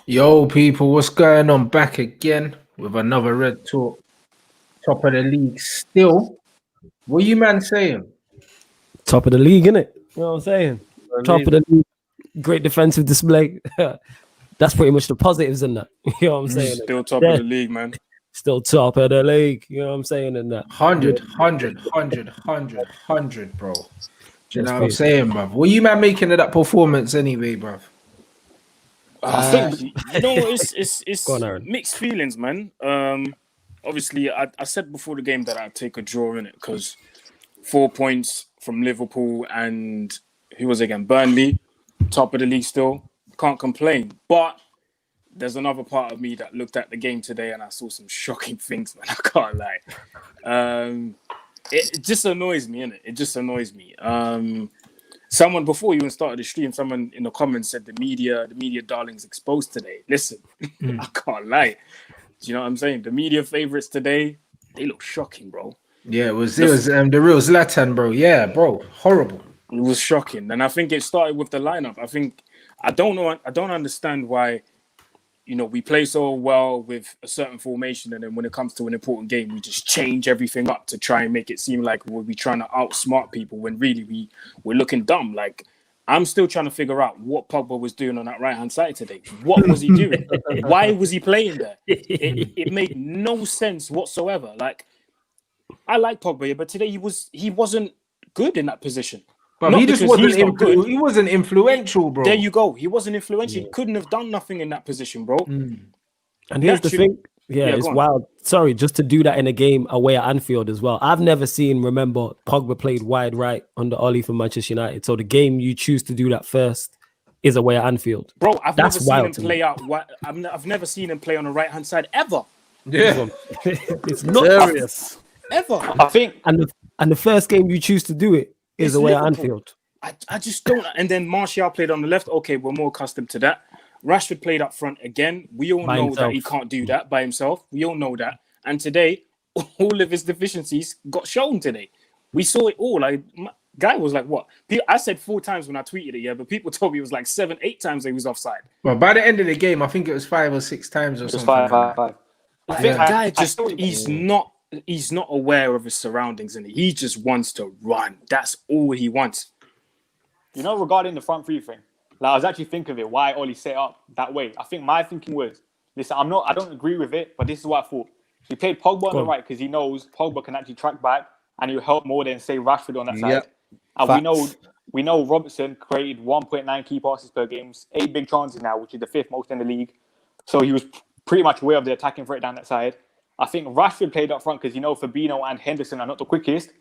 Yo, people, what's going on? Back again with another Red Talk. Top of the league still. What you man saying? Top of the league, innit? You know what I'm saying? Top of the league. Great defensive display. That's pretty much the positives in that. You know what I'm saying? Still top of the league, man. Still top of the league. You know what I'm saying? In that 100, bro. Do you know what I'm saying, bruv? What you man making of that performance anyway, bruv? I think, you know, it's mixed feelings, man. Obviously, I said before the game that I'd take a draw in it because 4 points from Liverpool and who was it again? Burnley, top of the league still. Can't complain. But there's another part of me that looked at the game today and I saw some shocking things, man. I can't lie. It just annoys me, innit? It just annoys me. Someone before you even started the stream, someone in the comments said the media darlings exposed today. Listen, I can't lie. Do you know what I'm saying? The media favorites today, they look shocking, bro. Yeah, it was the real Zlatan, bro. Yeah, bro, horrible. It was shocking, and I think it started with the lineup. I don't understand why, you know, we play so well with a certain formation, and then when it comes to an important game, we just change everything up to try and make it seem like we'll be trying to outsmart people when really we're looking dumb. Like, I'm still trying to figure out what Pogba was doing on that right-hand side today. What was he doing? Why was he playing there? It made no sense whatsoever. Like, I like Pogba, but today he wasn't good in that position. But he just wasn't good. He wasn't influential, bro. There you go. He wasn't influential. He couldn't have done nothing in that position, bro. And here's the thing. Yeah, it's wild. Sorry, just to do that in a game away at Anfield as well. I've never remember, Pogba played wide right under Oli for Manchester United. So the game you choose to do that first is away at Anfield. Bro, I've never seen him play out. I've never seen him play on the right-hand side ever. Yeah. It's not serious. Ever. I think. And the first game you choose to do it is away at Anfield. I just don't. And then Martial played on the left. Okay, we're more accustomed to that. Rashford played up front again. We all know that he can't do that by himself. We all know that. And today, all of his deficiencies got shown today. We saw it all. Guy was like, what? I said 4 times when I tweeted it, but people told me it was like 7, 8 times he was offside. Well, by the end of the game, I think it was 5 or 6 times or something. Five. I think guy he's not aware of his surroundings and he just wants to run. That's all he wants. You know, regarding the front three thing, like I was actually thinking of it, why Oli set up that way. I think my thinking was, listen, I don't agree with it, but this is what I thought. He played Pogba on the right because he knows Pogba can actually track back and he'll help more than, say, Rashford on that side. And we know Robertson created 1.9 key passes per game, 8 big chances now, which is the 5th most in the league. So he was pretty much aware of the attacking threat down that side. I think Rashford played up front because, you know, Fabinho and Henderson are not the quickest.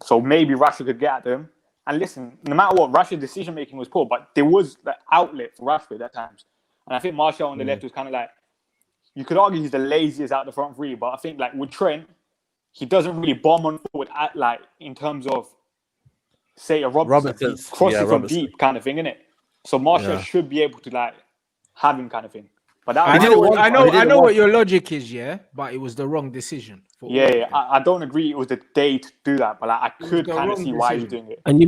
So maybe Rashford could get at them. And listen, no matter what, Rashford's decision-making was poor, but there was the outlet for Rashford at times. And I think Martial on the left was kind of like, you could argue he's the laziest out the front three, but I think like with Trent, he doesn't really bomb on forward at like in terms of, say, a Robertson crossing from deep kind of thing, innit? So Martial should be able to like have him kind of thing. But I know what your logic is, but it was the wrong decision. I don't agree it was the day to do that, but like, I could kind of see why he was doing it. And you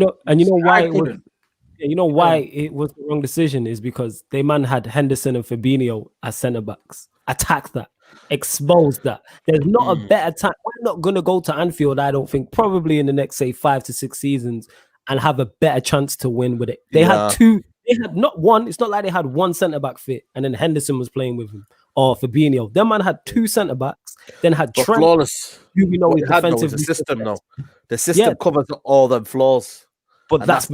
know why it was the wrong decision is because they had Henderson and Fabinho as centre backs. Attack that, expose that. There's not a better time. We're not gonna go to Anfield, I don't think, probably in the next, say, 5 to 6 seasons and have a better chance to win with it. They had 2. They had not one. It's not like they had one centre back fit and then Henderson was playing with him or Fabinho. Them man had 2 centre backs. Then had Trent. Flawless. You know, his defensive the system now. The system covers all them flaws. But that's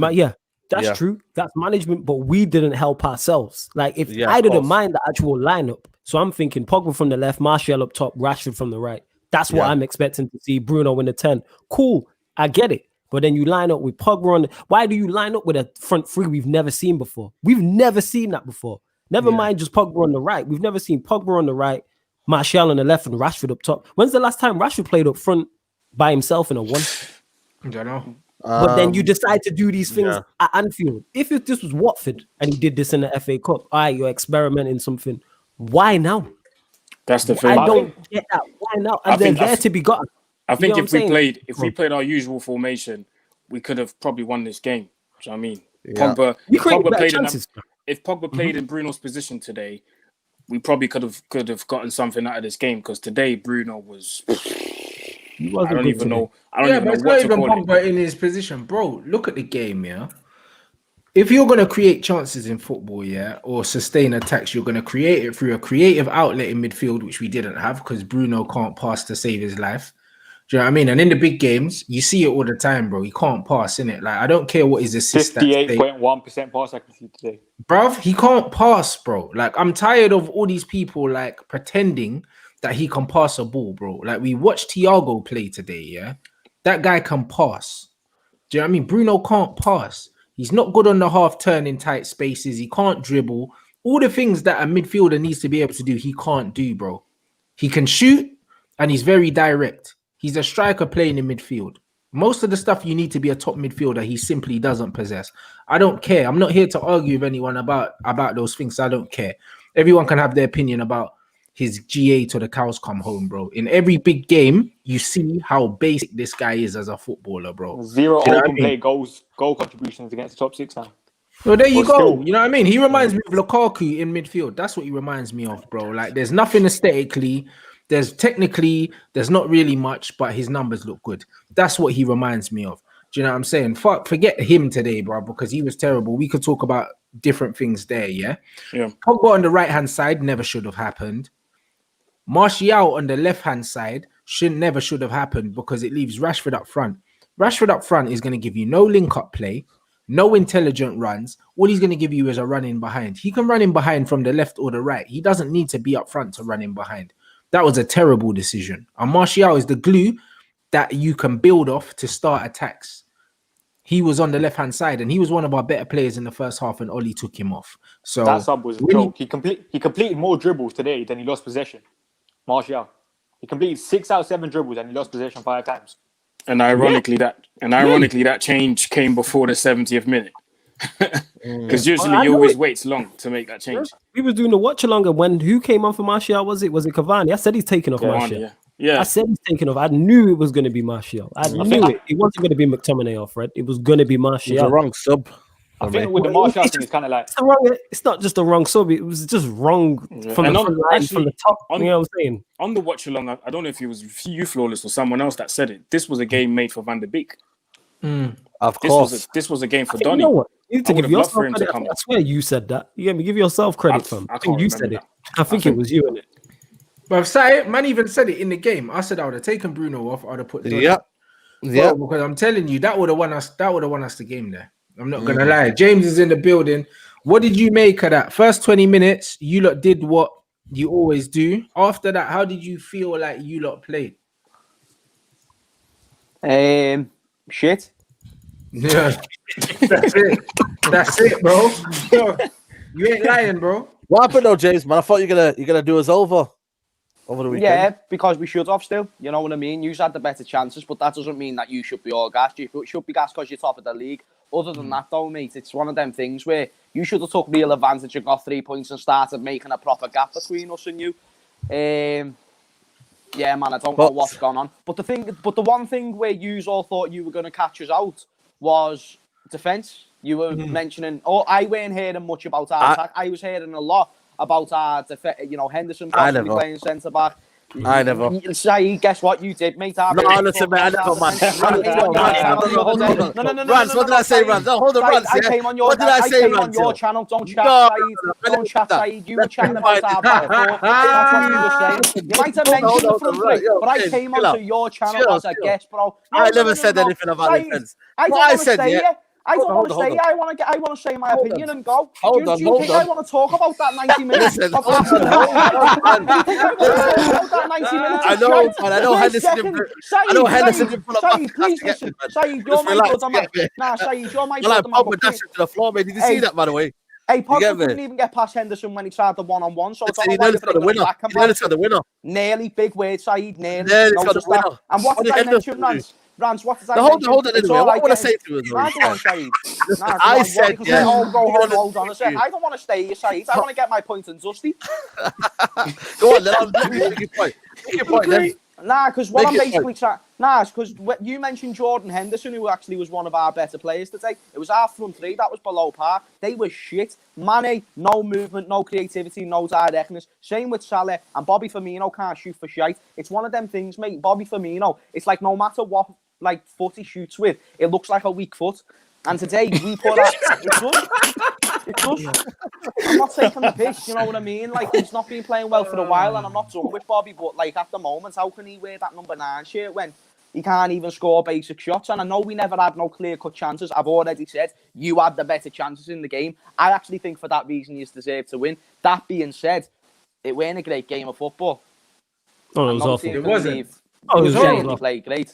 true. That's management. But we didn't help ourselves. Like if I didn't mind the actual lineup, so I'm thinking Pogba from the left, Martial up top, Rashford from the right. That's what I'm expecting to see. Bruno in the 10. Cool, I get it. But then you line up with Pogba on. Why do you line up with a front three we've never seen before? We've never seen that before. Never mind just Pogba on the right. We've never seen Pogba on the right, Martial on the left, and Rashford up top. When's the last time Rashford played up front by himself in a 1? I don't know. But then you decide to do these things at Anfield. If this was Watford and he did this in the FA Cup, all right, you're experimenting something. Why now? That's the thing. I don't get that. Why now? And they're there to be gotten. I think if we played our usual formation, we could have probably won this game. Do you know what I mean? Pogba, You if create Pogba better played chances. if Pogba played in Bruno's position today, we probably could have gotten something out of this game because today Bruno was. I don't even know. I don't even know it's what not to even call it. Pogba in his position, bro. Look at the game, yeah. If you're gonna create chances in football, yeah, or sustain attacks, you're gonna create it through a creative outlet in midfield, which we didn't have because Bruno can't pass to save his life. Do you know what I mean? And in the big games, you see it all the time, bro. He can't pass, innit? Like, I don't care what his assist stats say. 58.1% pass accuracy today. Bruv, he can't pass, bro. Like, I'm tired of all these people like pretending that he can pass a ball, bro. Like, we watched Thiago play today, yeah. That guy can pass. Do you know what I mean? Bruno can't pass. He's not good on the half turn in tight spaces. He can't dribble. All the things that a midfielder needs to be able to do, he can't do, bro. He can shoot and he's very direct. He's a striker playing in midfield. Most of the stuff you need to be a top midfielder, he simply doesn't possess. I don't care. I'm not here to argue with anyone about those things. I don't care. Everyone can have their opinion about his GA till the cows come home, bro. In every big game, you see how basic this guy is as a footballer, bro. 0 open play goal contributions against the top 6 now. Well, there you But go. still- You know what I mean? He reminds me of Lukaku in midfield. That's what he reminds me of, bro. Like, there's nothing aesthetically. There's technically, there's not really much, but his numbers look good. That's what he reminds me of. Do you know what I'm saying? Forget him today, bro, because he was terrible. We could talk about different things there, yeah? Yeah. Pogba on the right-hand side never should have happened. Martial on the left-hand side never should have happened because it leaves Rashford up front. Rashford up front is going to give you no link-up play, no intelligent runs. All he's going to give you is a run in behind. He can run in behind from the left or the right. He doesn't need to be up front to run in behind. That was a terrible decision. And Martial is the glue that you can build off to start attacks. He was on the left-hand side, and he was one of our better players in the first half, and Oli took him off. So that sub was a joke. He completed more dribbles today than he lost possession. Martial. He completed 6 out of 7 dribbles and he lost possession 5 times. And ironically, that change came before the 70th minute. Because usually he always waits long to make that change. We was doing the watch along, and who came on for Martial? Was it Cavani? I said he's taking off Martial. Yeah. I said he's taking off. I knew it was going to be Martial. I knew it. It wasn't going to be McTominay off, right? It was going to be Martial. It's the wrong sub. I think with the Martial thing, it's kind of like it's not just a wrong sub. It was just wrong from the top. You know what I'm saying? On the watch along, I don't know if it was you, Flawless, or someone else that said it. This was a game made for Van der Beek. Of course. This was a game for Donny. You know what? You need to give yourself credit. I swear you said that. You give yourself credit, fam. I think you said it. I think it was you, innit? But man even said it in the game. I said I would have taken Bruno off. I would have put Donny. Yeah. Because I'm telling you, that would have won us. That would have won us the game there. I'm not gonna lie. James is in the building. What did you make of that? First 20 minutes, you lot did what you always do. After that, how did you feel like you lot played? Shit. Yeah, that's it, bro. You ain't lying, bro. What happened though, James? Man, I thought you're gonna do us over the weekend. Yeah, because we should have still. You know what I mean? You had the better chances, but that doesn't mean that you should be all gassed. You should be gassed because you're top of the league. Other than that, though, mate, it's one of them things where you should have took real advantage and got 3 points and started making a proper gap between us and you. Yeah, man, I don't know what's gone on. But the one thing where you all thought you were going to catch us out was defence. You were mentioning, I weren't hearing much about our attack. I was hearing a lot about our defence. You know, Henderson possibly playing centre back. I never. Say, guess what you did, mate? No, listen, mate, I never, man. No. Rants, what did I say, Rants? No, hold on, Rants. I came on your. What did I say, on your channel. Don't chat, Don't chat, Saeed. You were chatting about our back four. That's what you were saying. You might have mentioned the front three, but I came onto your channel as a guest, bro. I never said anything about defense. I don't want to stay here. I don't want to stay here. I want to say my opinion and go. Do you think I want to talk about that 90 minutes? Listen, I know Henderson didn't pull up. Saeed, please listen. Saeed, you're my brother, man. Nah, Saeed, you're my brother, man. Pogba dashed to the floor, mate. Did you see that, by the way? Hey, Pogba couldn't even get past Henderson when he tried the one-on-one. So it's all he nearly got the winner. Nearly, big word, Saeed. Nearly got the winner. And what did I mention, Rants? Rants, what does I mention? Hold on, anyway. What I want to say to you is, I said, yeah. Hold on a second. I don't want to stay here, Saeed. I want to get my point and dusty. Go on, let me make your point. Make your point, then. Nah, because what I'm basically trying... Nah, it's because you mentioned Jordan Henderson, who actually was one of our better players today. It was our front three that was below par. They were shit. Mane, no movement, no creativity, no directness. Same with Salah, and Bobby Firmino can't shoot for shite. It's one of them things, mate. Bobby Firmino, it's like no matter what foot he shoots with, it looks like a weak foot. And today, we put out... It does. I'm not taking the piss, you know what I mean? Like, he's not been playing well for a while, and I'm not done with Bobby, but, like, at the moment, how can he wear that number 9 shirt when he can't even score basic shots? And I know we never had no clear-cut chances. I've already said you had the better chances in the game. I actually think for that reason you deserve to win. That being said, it weren't a great game of football. Oh, it was awful. It wasn't. Oh, it was He played great.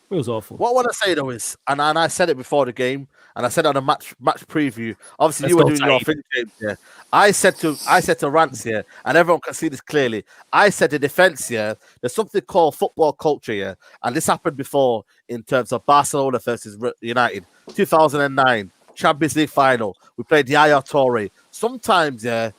It was awful. What I want to say though is, and I said it before the game, and I said it on a match preview. Obviously, you were doing your thing, James. Yeah, I said to Rants here, and everyone can see this clearly. I said the defense here. There's something called football culture here, and this happened before in terms of Barcelona versus United, 2009 Champions League final. We played Yaya Toure. Sometimes, the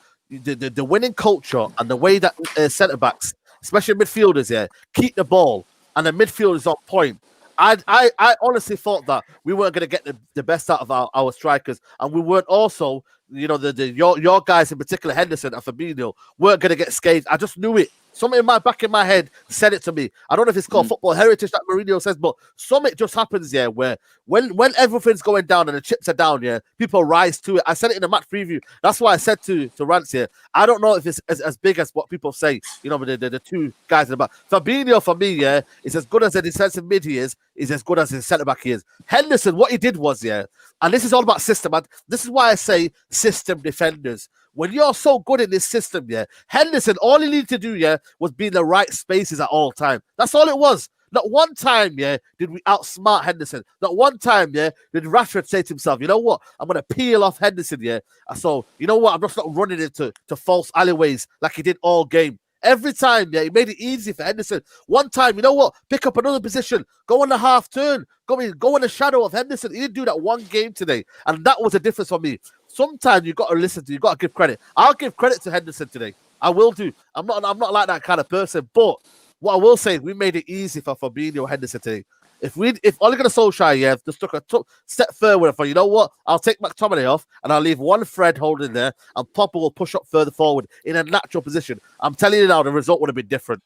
winning culture and the way that centre backs, especially midfielders, keep the ball and the midfield is on point. I honestly thought that we weren't going to get the best out of our strikers, and we weren't also, your guys in particular, Henderson and Fabinho, weren't going to get scathed. I just knew it. Something in my back in my head said it to me. I don't know if it's called football heritage that Mourinho says, but something just happens, where when everything's going down and the chips are down, people rise to it. I said it in the match preview. That's why I said to Rants here, I don't know if it's as big as what people say, the two guys in the back. Fabinho, for me, is as good as a defensive mid he is as good as his centre-back he is. Henderson, what he did was, and this is all about system, and this is why I say system defenders. When you're so good in this system, Henderson, all he needed to do, was be in the right spaces at all time. That's all it was. Not one time, did we outsmart Henderson. Not one time, did Rashford say to himself, you know what, I'm going to peel off Henderson, So, you know what, I'm just not running into false alleyways like he did all game. Every time, he made it easy for Henderson. One time, you know what, pick up another position, go on the half turn, go in the shadow of Henderson. He didn't do that one game today, and that was a difference for me. Sometimes you got to give credit. I'll give credit to Henderson today. I will do. I'm not like that kind of person. But what I will say is we made it easy for Fabinho Henderson today. If Ole Gunnar Solskjaer just took a step further for, you know what, I'll take McTominay off and I'll leave one Fred holding there, and Pogba will push up further forward in a natural position. I'm telling you now, the result would have been different.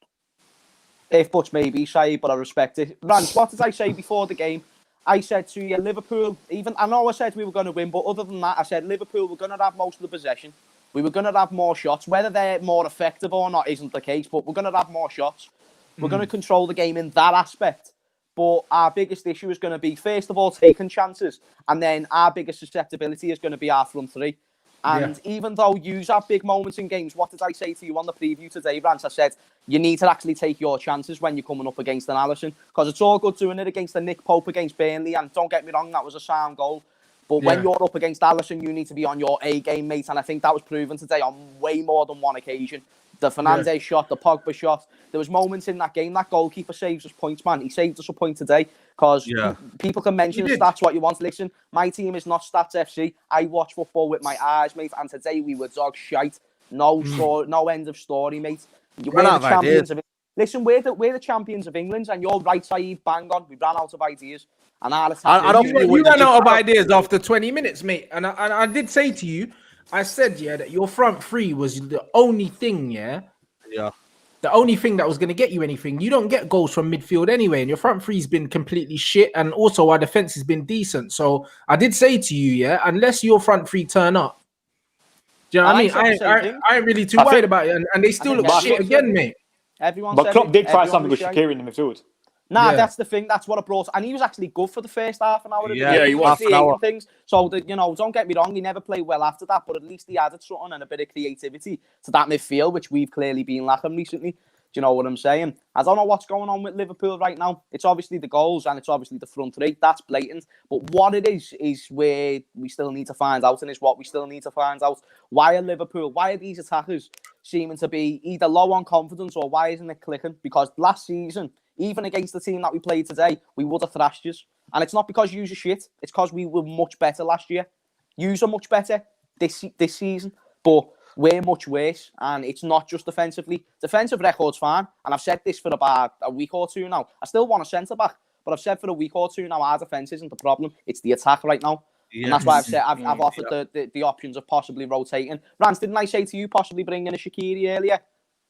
If but maybe, Shai, but I respect it. Rance, what did I say before the game? I said to you, Liverpool, I know I said we were going to win, but other than that, I said Liverpool were going to have most of the possession. We were going to have more shots. Whether they're more effective or not isn't the case, but we're going to have more shots. We're going to control the game in that aspect. But our biggest issue is going to be, first of all, taking chances. And then our biggest susceptibility is going to be our front three. And even though you have big moments in games, what did I say to you on the preview today, Rance? I said, you need to actually take your chances when you're coming up against an Alisson. Because it's all good doing it against the Nick Pope against Burnley. And don't get me wrong, that was a sound goal. But when you're up against Alisson, you need to be on your A game, mate. And I think that was proven today on way more than one occasion. The Fernandes shot, the Pogba shot. There was moments in that game. That goalkeeper saves us points, man. He saved us a point today. Because people can mention stats what you want. Listen, my team is not Stats FC. I watch football with my eyes, mate. And today we were dog shite. No story, no end of story, mate. We're the champions of Listen, we're the champions of England, and you're right, Saeed, bang on. We ran out of ideas. And you ran out of ideas after 20 minutes, mate. And I did say to you, I said, that your front three was the only thing, the only thing that was going to get you anything. You don't get goals from midfield anyway, and your front three's been completely shit, and also our defense has been decent. So I did say to you, unless your front three turn up, do you know what I mean? I ain't really too worried about it, and they still look shit again, mate. But Klopp did try something with Shaqiri in the midfield. That's the thing. That's what it brought. And he was actually good for the first half an hour. Yeah, he was. Things. So, don't get me wrong, he never played well after that, but at least he added something and a bit of creativity to that midfield, which we've clearly been lacking recently. Do you know what I'm saying? I don't know what's going on with Liverpool right now. It's obviously the goals and it's obviously the front three. That's blatant. But what it is where we still need to find out, and is what we still need to find out. Why are these attackers seeming to be either low on confidence, or why isn't it clicking? Because last season, even against the team that we played today, we would have thrashed you. And it's not because you are shit. It's because we were much better last year. You are much better this season. But we're much worse, and it's not just defensively. Defensive record's fine, and I've said this for about a week or two now. I still want a centre back, but I've said for a week or two now our defence isn't the problem. It's the attack right now. Yes. And that's why I've said I've offered the options of possibly rotating. Rance, didn't I say to you possibly bring in a Shaqiri earlier?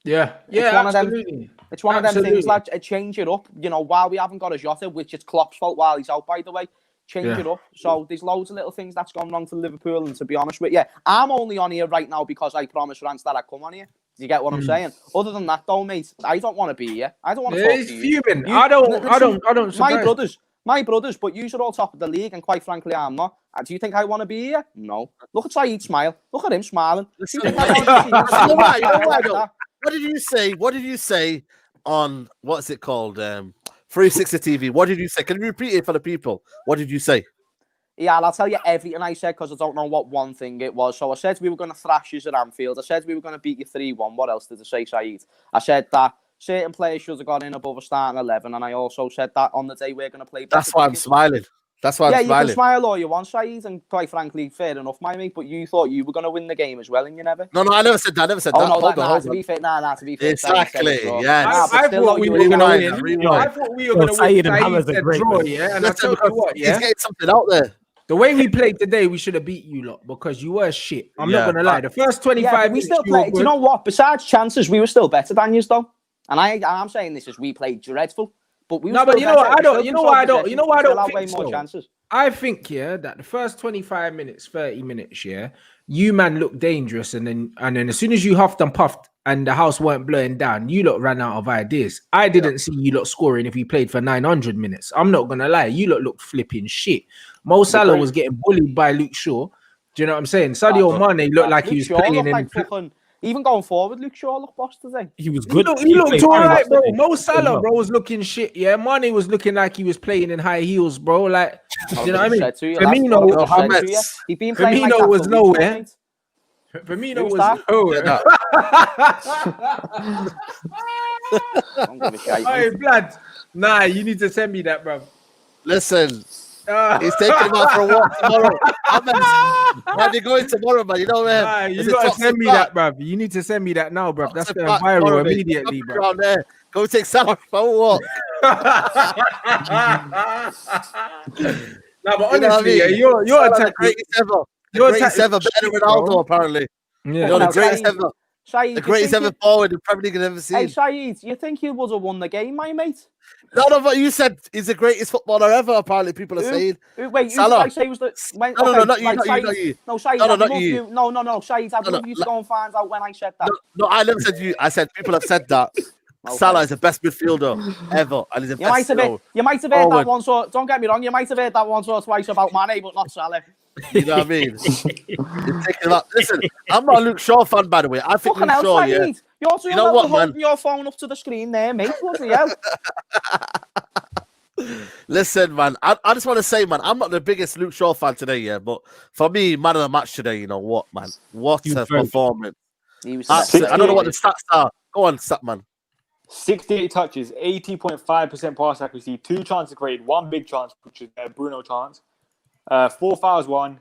Yeah, It's one of them things like change it up. You know, while we haven't got a Jota, which is Klopp's fault while he's out, by the way. Change it up. So there's loads of little things that's gone wrong for Liverpool. And to be honest with you, I'm only on here right now because I promised Rance that I'd come on here. Do you get what I'm saying? Other than that, though, mate, I don't want to be here. I don't want to talk to you. Fuming. I don't. My brothers, but you are all top of the league, and quite frankly, I'm not. Do you think I want to be here? No. Look at Saeed smile. Look at him smiling. What did you say? What did you say on what's it called? 360 TV. What did you say? Can you repeat it for the people? What did you say? Yeah, I'll tell you everything I said because I don't know what one thing it was. So I said we were going to thrash you at Anfield. I said we were going to beat you 3-1. What else did I say, Saeed? I said that certain players should have gone in above a starting 11, and I also said that on the day we're going to play. That's why I'm smiling. That's why I'm smiling. Yeah, you can smile all you want, Saeed, and quite frankly, fair enough, my mate. But you thought you were going to win the game as well, and you never. No, I never said that. I never said that. No, to be fair, to be fair. Exactly. Yeah. I thought we were going to win. I thought we were going to win. Saeed draw, yeah. And I tell you what, he's getting something out there. The way we played today, we should have beat you lot because you were shit. I'm not going to lie. The first 25 we still played. Do you know what? Besides chances, we were still better than you, though. And I'm saying this as we played dreadful. But we were but you know what? You know why I don't think more so. Chances. I think that the first 25 minutes, 30 minutes, you man looked dangerous, and then as soon as you huffed and puffed and the house weren't blowing down, you lot ran out of ideas. I didn't see you lot scoring if we played for 900 minutes. I'm not gonna lie, you lot looked flipping shit. Mo Salah was getting bullied by Luke Shaw. Do you know what I'm saying? Sadio Mane looked like he was playing in. Even going forward, Luke Shaw looked boss today. He was good. He looked all right, bro. Mo Salah, bro, was looking shit. Yeah, Mane was looking like he was playing in high heels, bro. Like, you know what I mean? Firmino was nowhere. Firmino was nowhere. Hey, blood. Nah, you need to send me that, bro. Listen. He's taking him out for a walk tomorrow. Man, you're going tomorrow, man. You know, man. You gotta send me that, bruv. You need to send me that now, bruv. That's going viral immediately, bro. Around there. Go take Salah for a walk. No, but honestly, you're the greatest ever. The greatest ever, better than Ronaldo, apparently. Yeah. You're the greatest ever. Saeed, the greatest ever forward the Premier League has ever seen. Hey, Saeed, you think he would have won the game, my mate? None of what you said is the greatest footballer ever. Apparently, people are saying. Wait, Salah. You say was the? No, not you. No, Saeed, not you. No, Saeed, I'd love you to go and find out when I said that. No, I never said you. I said people have said that. Okay. Salah is the best midfielder ever, and he's the best. You might have heard that once, or don't get me wrong. You might have heard that once or twice about Mane, but not Salah. You know what I mean? Listen, I'm not a Luke Shaw fan, by the way. I think Luke Shaw, You're holding your phone up to the screen there, mate. Bloody hell. Listen, man, I just want to say, man, I'm not the biggest Luke Shaw fan today, but for me, man of the match today, you know what, man? What a performance. I don't know what the stats are. Go on, stat man. 68 touches, 80.5% pass accuracy, 2 chances created, 1 big chance, which is a Bruno chance, 4 fouls won,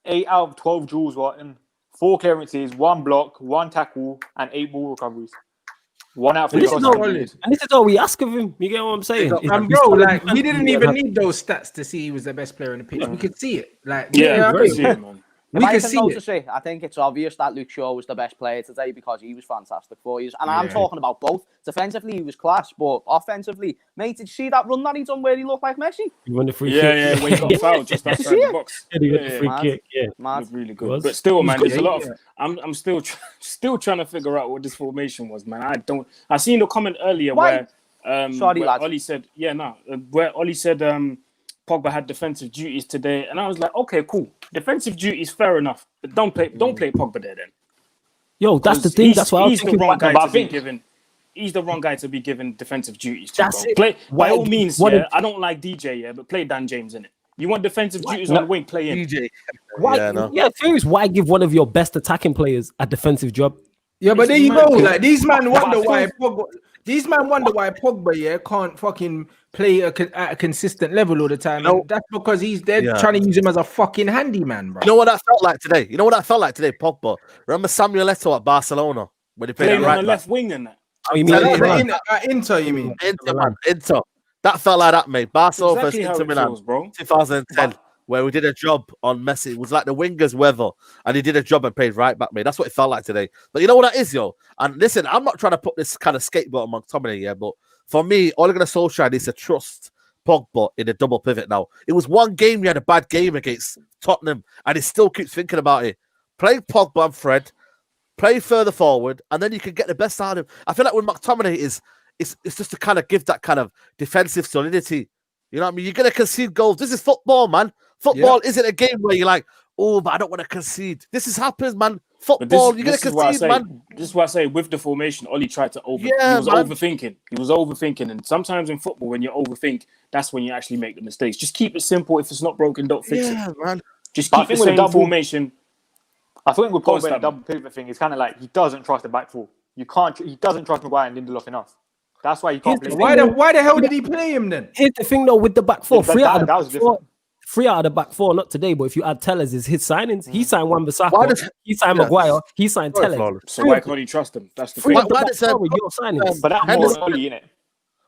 8 out of 12 duels won, 4 clearances, 1 block, 1 tackle, and 8 ball recoveries. 1 out of 3 crosses. And this is all we ask of him. You get what I'm saying? And bro, like we didn't even need those stats to see he was the best player on the pitch. We could see it. Like we can see it. I think it's obvious that Luke Shaw was the best player today because he was fantastic for you. And I'm talking about both. Defensively, he was class, but offensively, mate, did you see that run that he done where he looked like Messi? He won the free kick. Yeah, when he got fouled just outside the box. He got the free kick. Yeah, it was really good. But still, man, there's a lot of. I'm still trying to figure out what this formation was, man. I seen the comment earlier where Ollie said, where Ollie said Pogba had defensive duties today, and I was like, okay, cool. Defensive duties, fair enough, but don't play Pogba there then. Yo, that's the thing. That's why he's the wrong guy to be given. He's the wrong guy to be given defensive duties. That's it. Play by all means. I don't like DJ, but play Dan James in it. You want defensive duties on the wing? Play in DJ. Thing is, why give one of your best attacking players a defensive job? Yeah, but there you go. Like these men wonder why Pogba. These man wonder why Pogba can't fucking play at a consistent level all the time. No. And that's because they're trying to use him as a fucking handyman, bro. You know what that felt like today? Pogba. Remember Samuel Eto'o at Barcelona when he played Playing right on the back? left wing and that. Oh, you mean Inter, you mean? Inter. That felt like that, mate. Barcelona Exactly versus how Inter it Milan, feels, bro. 2010, where we did a job on Messi. It was like the wingers weather, and he did a job and played right back, mate. That's what it felt like today. But you know what that is, yo? And listen, I'm not trying to put this kind of scapegoat on McTominay, yeah, but for me, Ole Gunnar Solskjaer needs to trust Pogba in a double pivot now. It was one game, we had a bad game against Tottenham, and he still keeps thinking about it. Play Pogba and Fred, play further forward, and then you can get the best out of him. I feel like when McTominay it's just to kind of give that kind of defensive solidity. You know what I mean? You're going to concede goals. This is football, man. Football isn't a game where you're like, oh, but I don't want to concede. This happens, man. Football, you're going to concede, man. This is why I say with the formation, Ollie tried to overthinking. He was overthinking. And sometimes in football, when you overthink, that's when you actually make the mistakes. Just keep it simple. If it's not broken, don't fix it. Yeah, man. Just keep the same formation. I think with Pogba, the double pivot thing, it's kind of like he doesn't trust the back four. He doesn't trust Maguire and Lindelof enough. That's why he can't play. Why the hell did he play him then? Here's the thing though with the back four. Three out of the back four, not today, but if you add Tellers, is his signings. He signed Wan-Bissaka, he signed Maguire, he signed Tellers. So why can't he trust him? That's the thing. Why does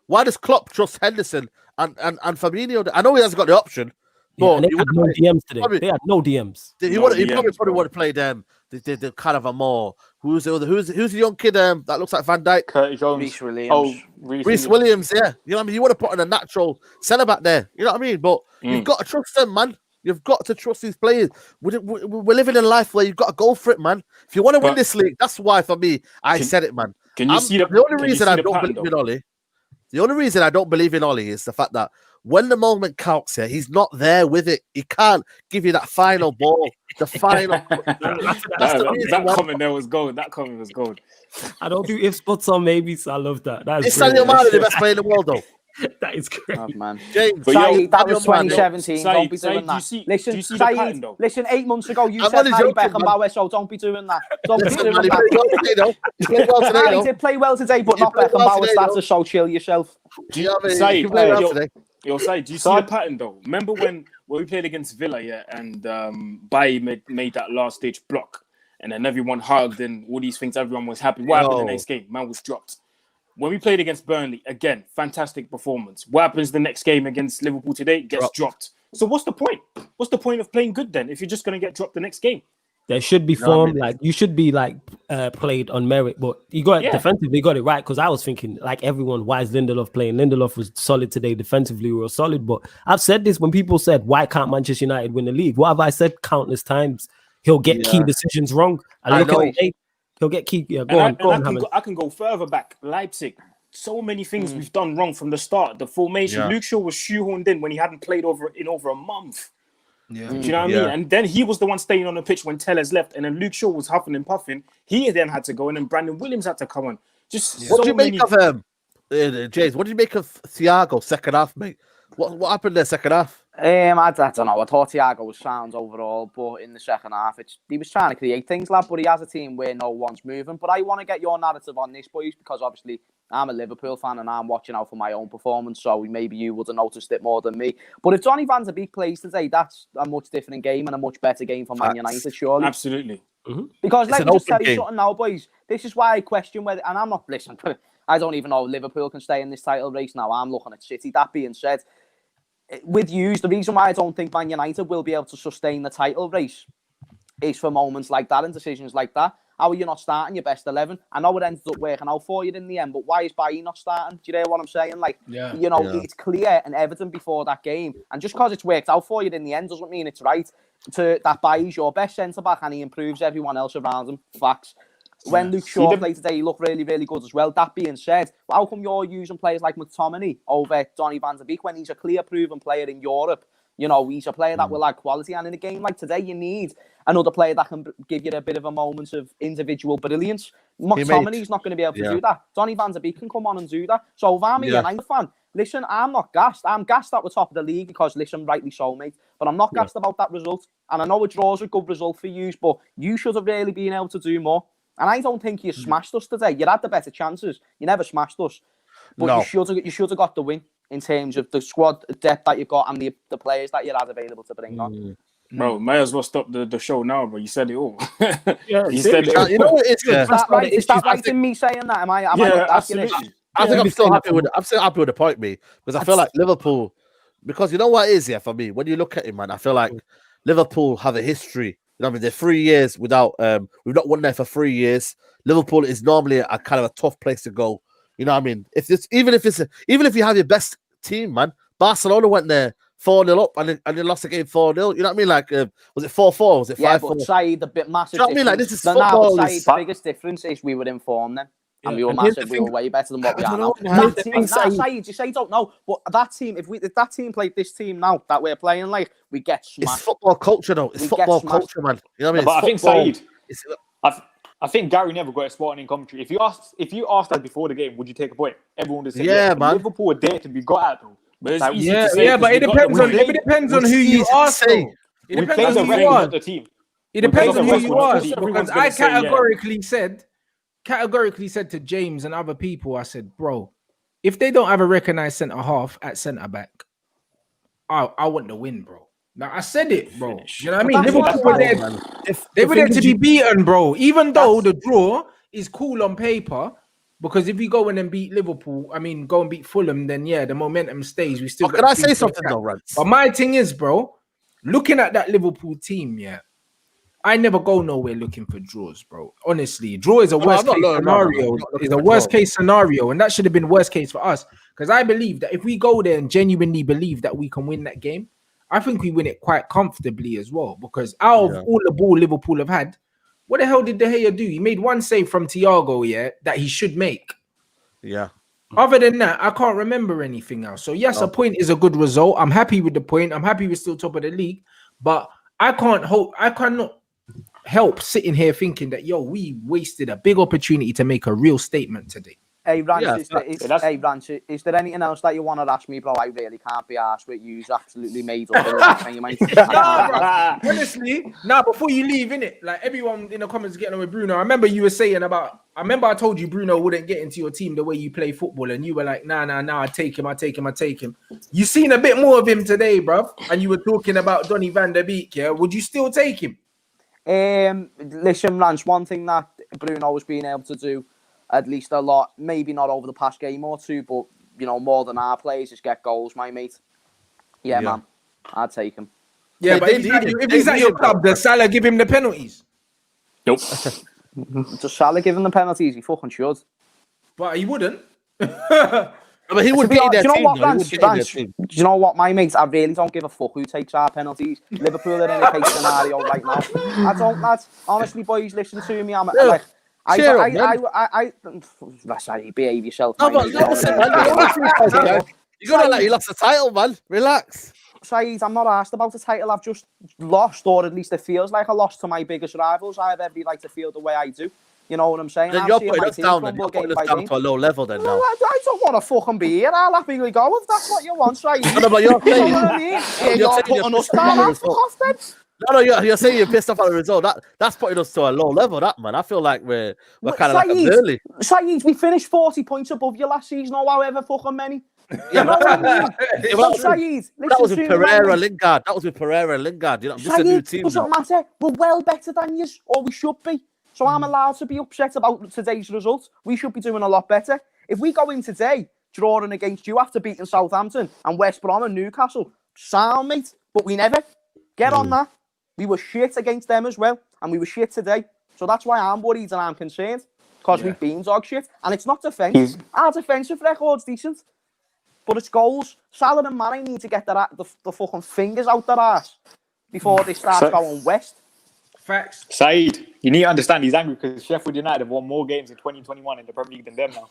Why does Klopp trust Henderson and Fabinho? I know he hasn't got the option. But they had no DMs today. They had no DMs. He probably would have played the kind of a more who's the young kid that looks like Van Dijk? Curtis Jones. Reece Williams, yeah. You know what I mean? You would have put in a natural centre back there. You know what I mean? But you've got to trust them, man. You've got to trust these players. We're living in a life where you've got to go for it, man. If you want to win this league, that's why for me, I said it, man. Can you see the only reason I don't believe in Ollie? The only reason I don't believe in Ollie is the fact that when the moment counts here, he's not there with it. He can't give you that final ball. The final. that comment there was gold. That comment was gold. I don't do if spots or maybes. I love that. It's Sadio Mane, the best player in the world, though. That is great. Oh, man. James, that was 2017. Don't be doing that. Do Listen, you see the pattern, though? listen, 8 months ago, you said Harry Beckenbauer, so don't be doing that. Don't be doing that. He played well today, He did play well today, but not Beckenbauer status, so chill yourself. Do you know what I mean? Do you see the pattern, though? Remember when we played against Villa, and Bailly made that last stage block, and then everyone hugged and all these things, everyone was happy. What happened the next game? Man was dropped. When we played against Burnley, again, fantastic performance. What happens the next game against Liverpool today? Gets dropped. So what's the point? What's the point of playing good then if you're just going to get dropped the next game? There should be form, like you should be played on merit, but you got defensively got it right because I was thinking like everyone, why is Lindelof playing? Lindelof was solid today defensively, we were solid, but I've said this when people said why can't Manchester United win the league? What have I said countless times? He'll get key decisions wrong. He'll get key. Yeah, I can go further back. Leipzig. So many things we've done wrong from the start. The formation. Luke Shaw was shoehorned in when he hadn't played in over a month. Yeah. Do you know what I mean? And then he was the one staying on the pitch when Tellers left, and then Luke Shaw was huffing and puffing. He then had to go, and then Brandon Williams had to come on. What do you make of James? What do you make of Thiago second half, mate? What happened there second half? I don't know. I thought Thiago was sound overall, but in the second half, he was trying to create things, lad. But he has a team where no one's moving. But I want to get your narrative on this, boys, because obviously I'm a Liverpool fan and I'm watching out for my own performance. So maybe you would have noticed it more than me. But if Donny van de Beek plays today, that's a much different game and a much better game for Man United, surely. Absolutely. Mm-hmm. Because let me just tell you something now, boys. This is why I question whether, and I'm not listening. I don't even know if Liverpool can stay in this title race now. I'm looking at City. That being said, with you, the reason why I don't think Man United will be able to sustain the title race is for moments like that and decisions like that. How are you not starting your best 11? I know it ended up working out for you in the end, but why is Bailly not starting? Do you know what I'm saying? It's clear and evident before that game. And just because it's worked out for you in the end doesn't mean it's right. That Bailly's your best centre-back and he improves everyone else around him. Facts. When Luke Shaw played today, he looked really, really good as well. That being said, how come you're using players like McTominay over Donny van de Beek when he's a clear proven player in Europe? You know, he's a player that will add quality. And in a game like today, you need another player that can give you a bit of a moment of individual brilliance. McTominay's not going to be able to do that. Donny van de Beek can come on and do that. So if I'm a United fan, listen, I'm not gassed. I'm gassed at the top of the league because, listen, rightly so, mate. But I'm not gassed about that result. And I know a draw's a good result for you, but you should have really been able to do more. And I don't think you smashed us today. You had the better chances. You never smashed us. But you should have got the win in terms of the squad depth that you got and the players that you had available to bring on. Bro, may as well stop the show now, bro. You said it all. Yeah, you said it all. You know what it is? Is that right? Is that right in me saying that? Am I absolutely. I think I'm still happy with the point, me, because I feel like Liverpool, because you know what it is, for me, when you look at it, man, I feel like Liverpool have a history. You know what I mean? They're 3 years without we've not won there for 3 years. Liverpool is normally a kind of a tough place to go. You know what I mean? Even if you have your best team, man, Barcelona went there 4-0 up and they lost the game 4-0. You know what I mean? Like, was it 4-4? Was it 5-4? Yeah, but Saeed, the bit massive. You know what I mean? Like, this is football. Saeed, the biggest difference is we were informed then. And we were massive. We were way better than what we are now. Saeed, you say you don't know, but that team, if that team played this team now that we're playing, like, we get smashed. It's football culture, though. It's football culture, man. You know what I mean? But I think Saeed, I think Gary never got a spot in commentary. If you asked us before the game, would you take a point? Everyone would say, yeah, man. Liverpool were there to be got at, though. But but it depends on who you ask. It depends on who you ask. It depends on who you ask. Because I categorically said to James and other people, I said, bro, if they don't have a recognized centre half at centre back, I want the win, bro. Now I said it, bro. You know what I mean? Liverpool were there. They were there to be beaten, bro. Even though the draw is cool on paper, because if we go in and beat Liverpool, I mean, go and beat Fulham, then yeah, the momentum stays. We still. Can I say something though, Rants? But my thing is, bro, looking at that Liverpool team, I never go nowhere looking for draws, bro. Honestly, draw is a worst case scenario. It's a worst case scenario, and that should have been worst case for us. Because I believe that if we go there and genuinely believe that we can win that game, I think we win it quite comfortably as well. Because out of all the ball Liverpool have had, what the hell did De Gea do? He made one save from Thiago, that he should make. Yeah. Other than that, I can't remember anything else. So yes, a point is a good result. I'm happy with the point. I'm happy we're still top of the league. But I cannot help sitting here thinking that, we wasted a big opportunity to make a real statement today. Hey, Rants, is there anything else that you want to ask me, bro? I really can't be asked with you. Absolutely made up. Honestly, before you leave, innit? Like, everyone in the comments getting on with Bruno. I remember you were saying I told you Bruno wouldn't get into your team the way you play football, and you were like, nah, I take him. You seen a bit more of him today, bruv, and you were talking about Donny van der Beek, Would you still take him? Listen, Rants, one thing that Bruno was being able to do at least a lot, maybe not over the past game or two, but more than our players, is get goals, my mate. Yeah, man, I'd take him. Yeah, but if he's at your club, does Salah give him the penalties? Nope. Does Salah give him the penalties? He fucking should. But he wouldn't. But he would get in their team. Do you know what, my mates? I really don't give a fuck who takes our penalties. Liverpool are in a case scenario right now. I don't, lads. Honestly, boys, listen to me. I'm like, sorry, behave yourself. No, but listen, man. You gotta let you lost the title, man. Relax. Saeed, I'm not asked about the title. I've just lost, or at least it feels like I lost to my biggest rivals. I have every right to feel the way I do. You know what I'm saying? Then you're putting us down to a low level then now. I don't want to fucking be here. I'll happily go if that's what you want, Saeed. No, but you're saying, you know what I mean? You're putting us down. Fuck off then. No, you're saying you're pissed off at the result. That's putting us to a low level, that, man. I feel like we're kind of like a Burnley. Saeed, we finished 40 points above you last season, or however fucking many. You know what I mean? Saeed, that was with Pereira, Lingard. That was with Pereira and Lingard. You know, just a new team. Doesn't matter. We're well better than you, or we should be. So I'm allowed to be upset about today's result. We should be doing a lot better. If we go in today drawing against you after beating Southampton and West Brom and Newcastle, sound, mate. But we never get on that. We were shit against them as well, and we were shit today. So that's why I'm worried and I'm concerned, because we've been dog shit. And it's not defence. Our defensive record's decent, but it's goals. Salah and Mane need to get the fucking fingers out their ass before they start going west. Facts. Saeed, you need to understand he's angry because Sheffield United have won more games in 2021 in the Premier League than them now.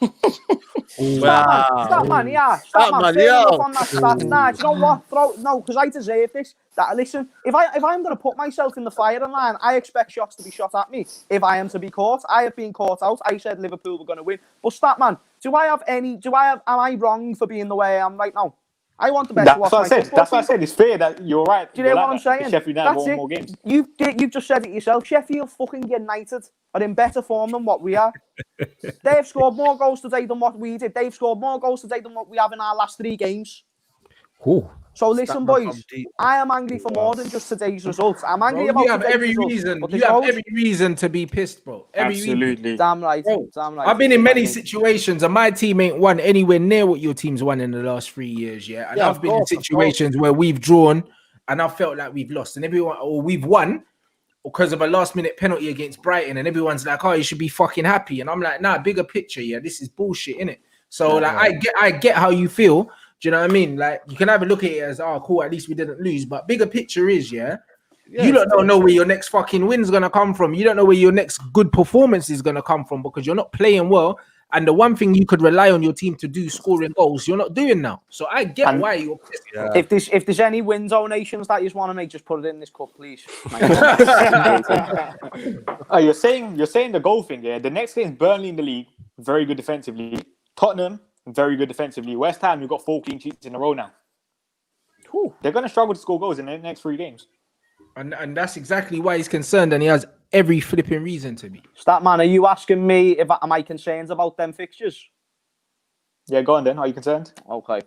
Stop, man. On that stat. Nah, do you know what? No, because I deserve this. Listen, if I'm going to put myself in the firing line, I expect shots to be shot at me. If I am to be caught, I have been caught out. I said Liverpool were going to win. But Statman, am I wrong for being the way I am right now? I want the best. That's what I said. That's what I said. It's fair that you're right. Do you know what I'm saying? Sheffield United won more games. You've just said it yourself. Sheffield fucking United are in better form than what we are. They've scored more goals today than what we did. They've scored more goals today than what we have in our last 3 games. Ooh. So listen, boys, I am angry for more than just today's results. I'm angry about you have every reason. You have every reason to be pissed, bro. Absolutely. Damn right. Bro, Damn right. I've been in many situations, and my team ain't won anywhere near what your team's won in the last 3 years. Yeah, and I've been in situations where we've drawn, and I felt like we've lost, and everyone, or we've won because of a last-minute penalty against Brighton, and everyone's like, "Oh, you should be fucking happy," and I'm like, "Nah, bigger picture. Yeah, this is bullshit, innit?" So I get how you feel. Do you know what I mean? Like, you can have a look at it as, oh, cool, at least we didn't lose. But bigger picture is, you don't know where your next fucking win's going to come from. You don't know where your next good performance is going to come from because you're not playing well. And the one thing you could rely on your team to do, scoring goals, you're not doing now. So I get why you're pissed. Yeah. If there's any win donations that you just want to make, just put it in this cup, please. You're saying the goal thing, yeah? The next game is Burnley in the league, very good defensively. Tottenham, very good defensively. West Ham, we've got 4 clean sheets in a row now. They're going to struggle to score goals in the next 3 games. And that's exactly why he's concerned, and he has every flipping reason to be. Statman, are you asking me am I concerned about them fixtures? Yeah, go on then. Are you concerned? Okay.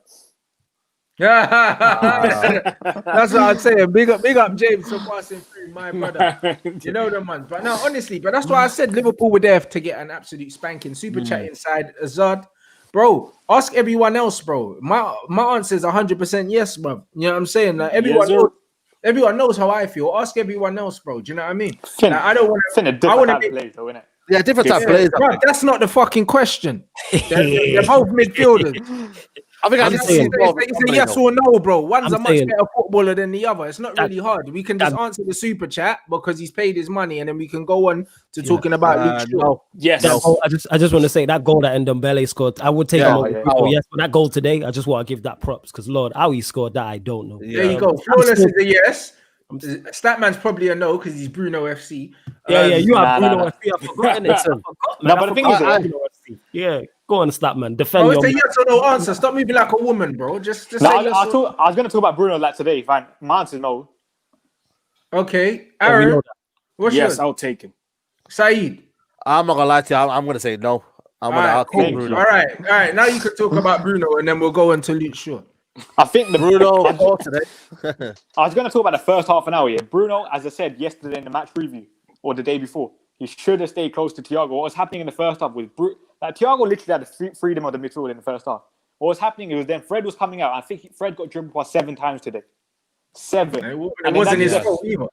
That's what I'd say. Big up James for passing through, my brother. You know the man. But no, honestly, but that's why I said Liverpool were there to get an absolute spanking. Super chat inside Azad. Bro, ask everyone else, bro. My answer is 100% yes, bro. You know what I'm saying? Like everyone knows how I feel. Ask everyone else, bro. Do you know what I mean? Like, I don't want to. I want to play, though, innit? Yeah, different type of players. Bro, that's not the fucking question. They're both midfielders. I think it's a yes or no, bro. One's a much better footballer than the other. It's not really hard. We can just answer the super chat because he's paid his money, and then we can go on to talking about Luke Shaw. Yes. I just want to say that goal that Ndombele scored, I would take him over. Yes, but that goal today, I just want to give that props because Lord, how he scored that, I don't know. There you go. Flawless is a yes. Statman's probably a no because he's Bruno FC. You have Bruno FC. I've forgotten it. No, but the thing is, yeah. Go on, Statman. Defend it's a yes or no answer. Stop moving like a woman, bro. Just say I was going to talk about Bruno like today. Fine. My answer is no. Okay. Aaron, what's yours? I'll take him. Saeed. I'm not going to lie to you. I'm going to say no. I'm going to call Bruno. All right. Now you can talk about Bruno and then we'll go into Luke Shaw. I think the Bruno today. I was going to talk about the first half an hour. Yeah, Bruno, as I said yesterday in the match preview or the day before, he should have stayed close to Thiago. What was happening in the first half was Thiago literally had the freedom of the midfield in the first half. What was happening was then Fred was coming out. I think Fred got dribbled past 7 times today. 7. It wasn't his fault either.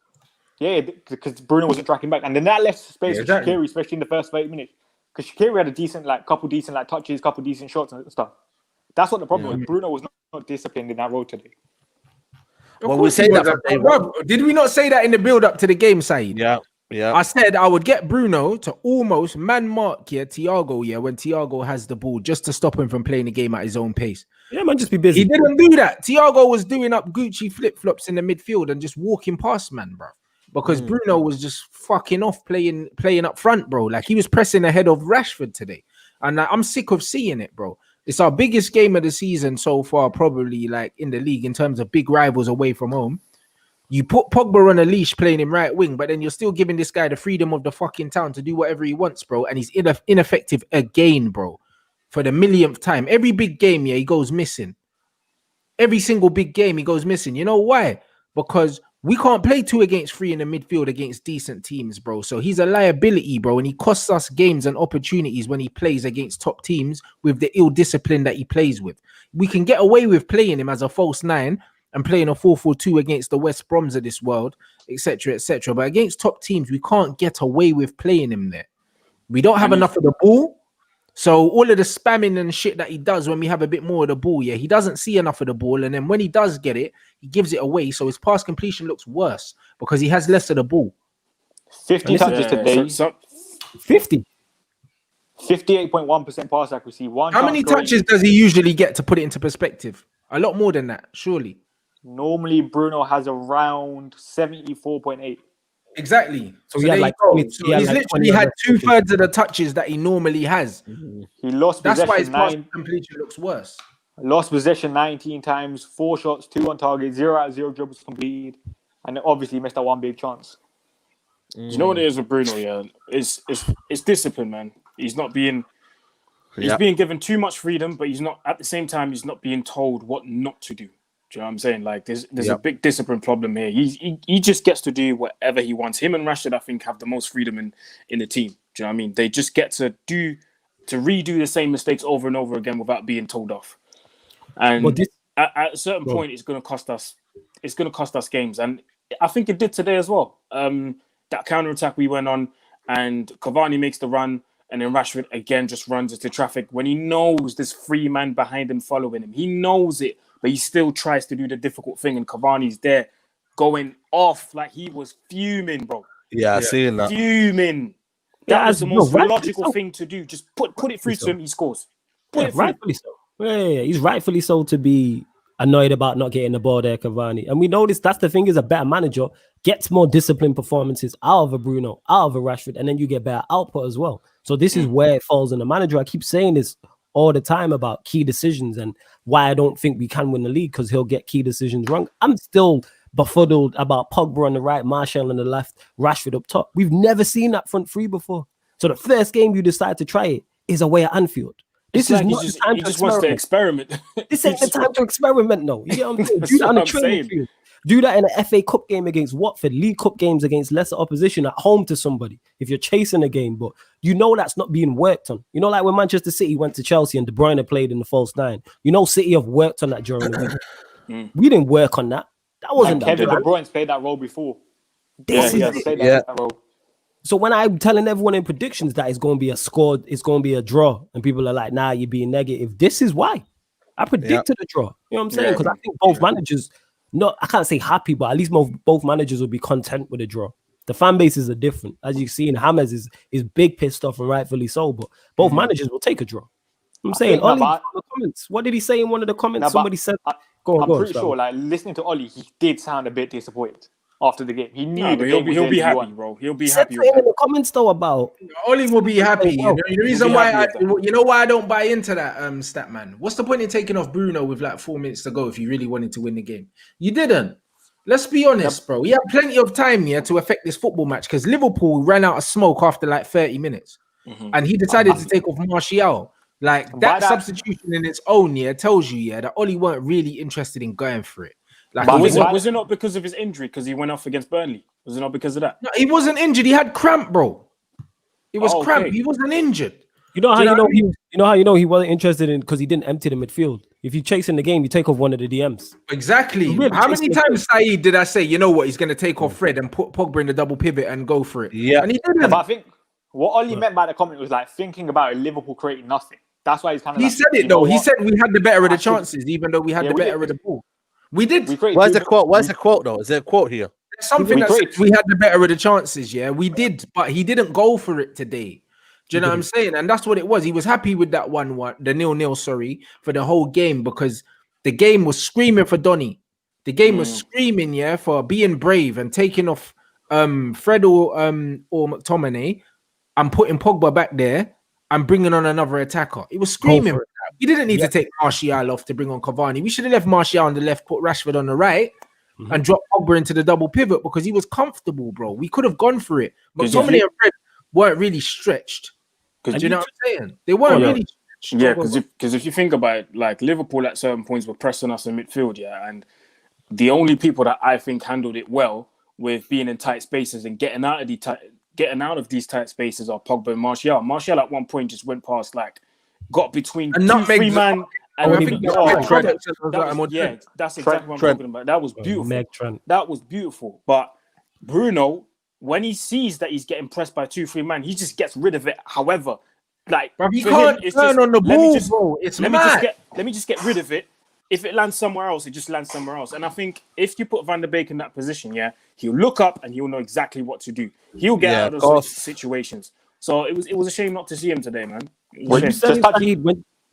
Yeah, because Bruno wasn't tracking back, and then that left space for Shaqiri, especially in the first 30 minutes. Because Shaqiri had a couple decent touches, couple decent shots and stuff. That's what the problem was. Bruno was not disciplined in that role today. Well, we say that. Did we not say that in the build-up to the game, Saeed? Yeah. I said I would get Bruno to almost man-mark Thiago, when Thiago has the ball, just to stop him from playing the game at his own pace. Yeah, man, just be busy. He didn't do that. Thiago was doing up Gucci flip-flops in the midfield and just walking past, man, bro. Because Bruno was just fucking off playing up front, bro. Like, he was pressing ahead of Rashford today. And I'm sick of seeing it, bro. It's our biggest game of the season so far, probably, like, in the league in terms of big rivals away from home. You put Pogba on a leash playing him right wing, but then you're still giving this guy the freedom of the fucking town to do whatever he wants, bro. And he's ineffective again, bro. For the millionth time. Every big game, he goes missing. Every single big game, he goes missing. You know why? Because we can't play 2 against 3 in the midfield against decent teams, bro. So he's a liability, bro. And he costs us games and opportunities when he plays against top teams with the ill discipline that he plays with. We can get away with playing him as a false 9 and playing a 4-4-2 against the West Broms of this world, etc., etc. But against top teams, we can't get away with playing him there. We don't have enough of the ball. So all of the spamming and shit that he does when we have a bit more of the ball, he doesn't see enough of the ball. And then when he does get it, he gives it away. So his pass completion looks worse because he has less of the ball. 50 touches today. 50. 58.1% pass accuracy. How many touches does he usually get to put it into perspective? A lot more than that, surely. Normally, Bruno has around 74.8. Exactly. So he had he's literally had 2/3 of the touches that he normally has. He lost. That's why his pass completion looks worse. Lost possession 19 times, 4 shots, 2 on target, 0 out of 0 dribbles completed, and obviously missed that one big chance. You know what it is with Bruno? Yeah, it's discipline, man. He's being given too much freedom, but he's not at the same time. He's not being told what not to do. Do you know what I'm saying? Like there's a big discipline problem here. He just gets to do whatever he wants. Him and Rashford, I think, have the most freedom in the team. Do you know what I mean? They just get to redo the same mistakes over and over again without being told off. And at a certain point, it's going to cost us. It's going to cost us games, and I think it did today as well. That counter attack we went on, and Cavani makes the run, and then Rashford again just runs into traffic when he knows there's 3 men behind him following him. He knows it. But he still tries to do the difficult thing, and Cavani's there going off like he was fuming, bro. Yeah, seeing that. Fuming. That was the most logical thing to do. Just put it through to him, he scores. Rightfully so. Yeah, he's rightfully so to be annoyed about not getting the ball there, Cavani. And we noticed that's the thing, is a better manager gets more disciplined performances out of a Bruno, out of a Rashford, and then you get better output as well. So this is where it falls on the manager. I keep saying this all the time about key decisions and why I don't think we can win the league, because he'll get key decisions wrong. I'm still befuddled about Pogba on the right, Martial on the left, Rashford up top. We've never seen that front three before. So the first game you decide to try it is away at Anfield. This is not the time he just wants to experiment. This ain't the time to experiment, no. You get what I'm saying? Do that on a training field. Do that in an FA Cup game against Watford, League Cup games against lesser opposition at home to somebody, if you're chasing a game. But you know that's not being worked on. You know, like when Manchester City went to Chelsea and De Bruyne played in the false 9. You know, City have worked on that during the week. We didn't work on that. That wasn't Kevin De Bruyne's played that role before. That role. So when I'm telling everyone in predictions that it's going to be a score, it's going to be a draw, and people are like, nah, you're being negative. This is why. I predicted a draw. You know what I'm saying? Because I think both managers... I can't say happy, but at least both managers will be content with a draw. The fan bases are different. As you've seen, James is big pissed off, and rightfully so, but both managers will take a draw. I'm saying, Ollie, the comments. What did he say in one of the comments? Somebody said, I'm pretty sure, like, listening to Ollie, he did sound a bit disappointed after the game. He knew he'll be happy, bro. He'll be happy. In the comments though about Ollie will be happy. The reason why I don't buy into that stat, man. What's the point in taking off Bruno with like 4 minutes to go if you really wanted to win the game? You didn't. Let's be honest, bro. You had plenty of time here to affect this football match, because Liverpool ran out of smoke after like 30 minutes, and he decided to take off Martial. Like that substitution in its own tells you that Ollie weren't really interested in going for it. Like, was it not because of his injury? Because he went off against Burnley? Was it not because of that? No, he wasn't injured. He had cramp, bro. It was cramp. He wasn't injured. You know how you know he wasn't interested in, because he didn't empty the midfield. If you're chasing the game, you take off one of the DMs. Exactly. How many times, Saeed, did I say, you know what, he's going to take off Fred and put Pogba in the double pivot and go for it? Yeah. And he didn't. But I think what Ollie meant by the comment was like thinking about Liverpool creating nothing. That's why he's kind of. He said it though. He said we had the better of the chances, even though we had the better of the ball. We did. Where's the quote? Where's the quote though? Is there a quote here? Something that says we had the better of the chances. Yeah, we did, but he didn't go for it today. Do you know what I'm saying? And that's what it was. He was happy with that 1-1, the 0-0, sorry, for the whole game, because the game was screaming for Donny. The game was screaming, for being brave and taking off Fred or McTominay and putting Pogba back there and bringing on another attacker. It was screaming. We didn't need to take Martial off to bring on Cavani. We should have left Martial on the left, put Rashford on the right, and dropped Pogba into the double pivot, because he was comfortable, bro. We could have gone for it. But McTominay and Fred weren't really stretched. Do you know what I'm saying? They weren't really stretched. Yeah, because if you think about it, like Liverpool at certain points were pressing us in midfield, and the only people that I think handled it well with being in tight spaces and getting out of these tight spaces are Pogba and Martial. Martial at one point just went past, like, got between and 2-3 man. And that's exactly what I'm talking about. That was beautiful. That was beautiful. But Bruno, when he sees that he's getting pressed by 2-3 man, he just gets rid of it. However, like, he can't turn on the ball, bro. Let me just get rid of it. If it lands somewhere else, it just lands somewhere else. And I think if you put Van der Beek in that position, he'll look up and he'll know exactly what to do. He'll get out of those situations. So it was a shame not to see him today, man. When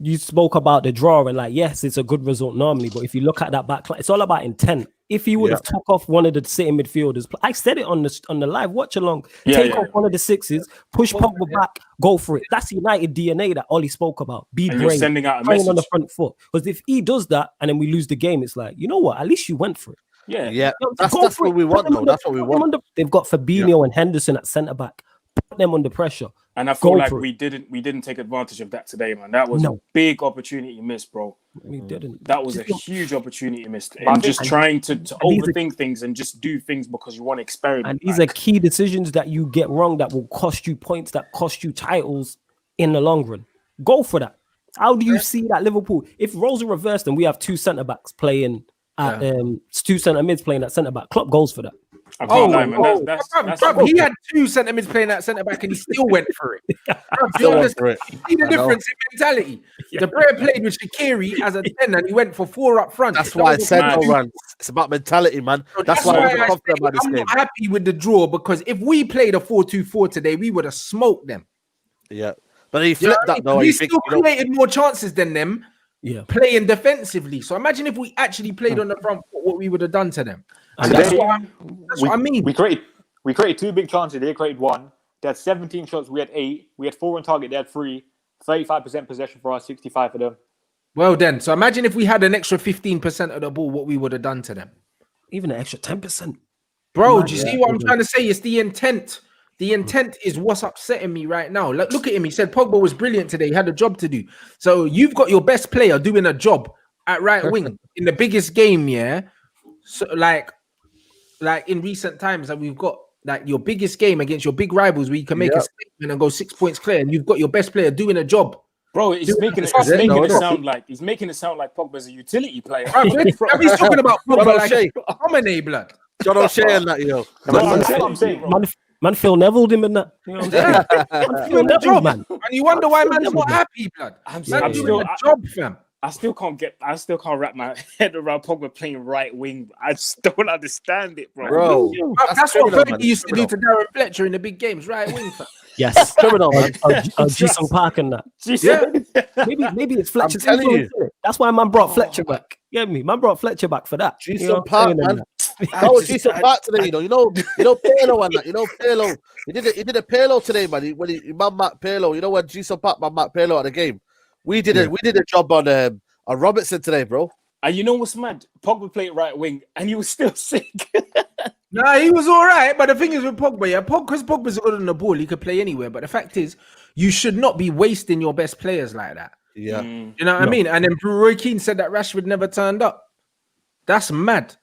you spoke about the draw and like, yes, it's a good result normally, but if you look at that back line, it's all about intent. if he would have took off one of the sitting midfielders. I said it on the live watch along. Take off one of the sixes, push Pogba back, go for it. That's United DNA that Ollie spoke about. Be and brave, you're sending out a playing message on the front foot. Because if he does that and then we lose the game, it's like, you know what? At least you went for it. Yeah. That's what we want, though. That's what we want. They've got Fabinho and Henderson at centre back. Put them under pressure. And I feel like we didn't take advantage of that today, man. That was a big opportunity missed, bro. We didn't. That was a huge opportunity missed. And just trying to overthink things and just do things because you want to experiment. And these are key decisions that you get wrong that will cost you points, that cost you titles in the long run. Go for that. How do you see that Liverpool? If roles are reversed and we have two centre backs playing at two centre mids playing at centre back, Klopp goes for that. He had two centre mids playing at centre back and he still went for it. See the difference in mentality. The player played with Shaqiri as a 10 and he went for 4 up front. That's why I said, it's about mentality, man. That's why I'm confident about this game. I'm not happy with the draw because if we played a 4-2-4 today, we would have smoked them. Yeah, but he flipped that though. We still created more chances than them. Playing defensively. So imagine if we actually played on the front foot, what we would have done to them. And that's what I mean. We created 2 big chances. They created 1. They had 17 shots. We had 8. We had 4 on target. They had 3. 35% possession for us, 65 for them. Well then, so imagine if we had an extra 15% of the ball, what we would have done to them. Even an extra 10%. Bro, do you see what I'm trying to say? It's the intent. The intent is what's upsetting me right now. Like, look at him. He said Pogba was brilliant today. He had a job to do. So you've got your best player doing a job at right wing in the biggest game, So like in recent times that we've got like your biggest game against your big rivals where you can make a statement and go 6 points clear, and you've got your best player doing a job. Bro, he's making it sound like Pogba's a utility player. He's talking about Pogba like a promenade, blood. John O'Shea and that, I'm saying. Man, Phil Neville'd him in that. You know what I'm saying? Man. And you wonder why man's not happy, blood. I'm doing a job, fam. I still can't wrap my head around Pogba playing right wing. I just don't understand it, bro. That's what Fergie used to do to Darren Fletcher in the big games, right wing, fam. Yes, criminal, man. Jason Park and that. Maybe it's Fletcher's influence. That's why man brought Fletcher back. You get me? Man brought Fletcher back for that. Jason Park, man. That was Jason Park today, you know Pirlo and that. You know Pirlo. He did a Pirlo today, man. When he man Matt Pirlo. You know when Jason Park man Matt Pirlo at the game. We did a job on Robertson today, bro. And you know what's mad? Pogba played right wing, and he was still sick. Nah, he was all right. But the thing is with Pogba, because Pogba's good on the ball, he could play anywhere. But the fact is, you should not be wasting your best players like that. Yeah. You know what I mean? And then Roy Keane said that Rashford never turned up. That's mad.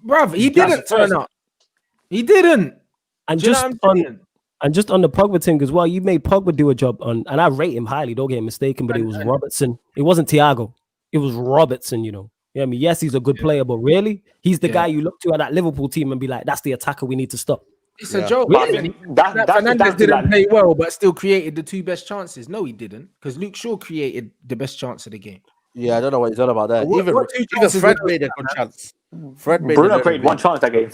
Bruv, he didn't turn up. He didn't. And just on the Pogba thing as well, you made Pogba do a job on, and I rate him highly, don't get mistaken, but it was Robertson. It wasn't Thiago. It was Robertson, you know. Yeah, I mean, yes, he's a good player, but really, he's the guy you look to at that Liverpool team and be like, that's the attacker we need to stop. It's a joke. Really? Fernandes didn't play well, but still created the 2 best chances. No, he didn't, because Luke Shaw created the best chance of the game. Yeah, I don't know what he's on about that. Even Fred made a good chance. Bruno created 1 chance that game.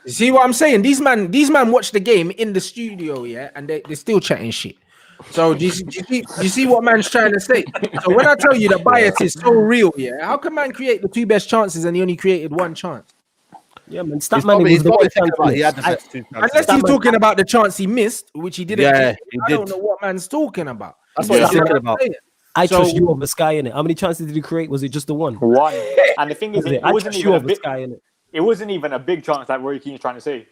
You see what I'm saying? These man watch the game in the studio, and they're still chatting shit. So do you see what man's trying to say? So when I tell you the bias is so real, how can man create the 2 best chances and he only created 1 chance? Yeah, man. Unless he's talking about the chance he missed, which he didn't. I don't know what man's talking about. That's what he's talking about. I trust you over Sky in it. How many chances did he create? Was it just the 1? 1. And the thing is, it wasn't even a big Sky in it. It wasn't even a big chance like Roy Keane's trying to say.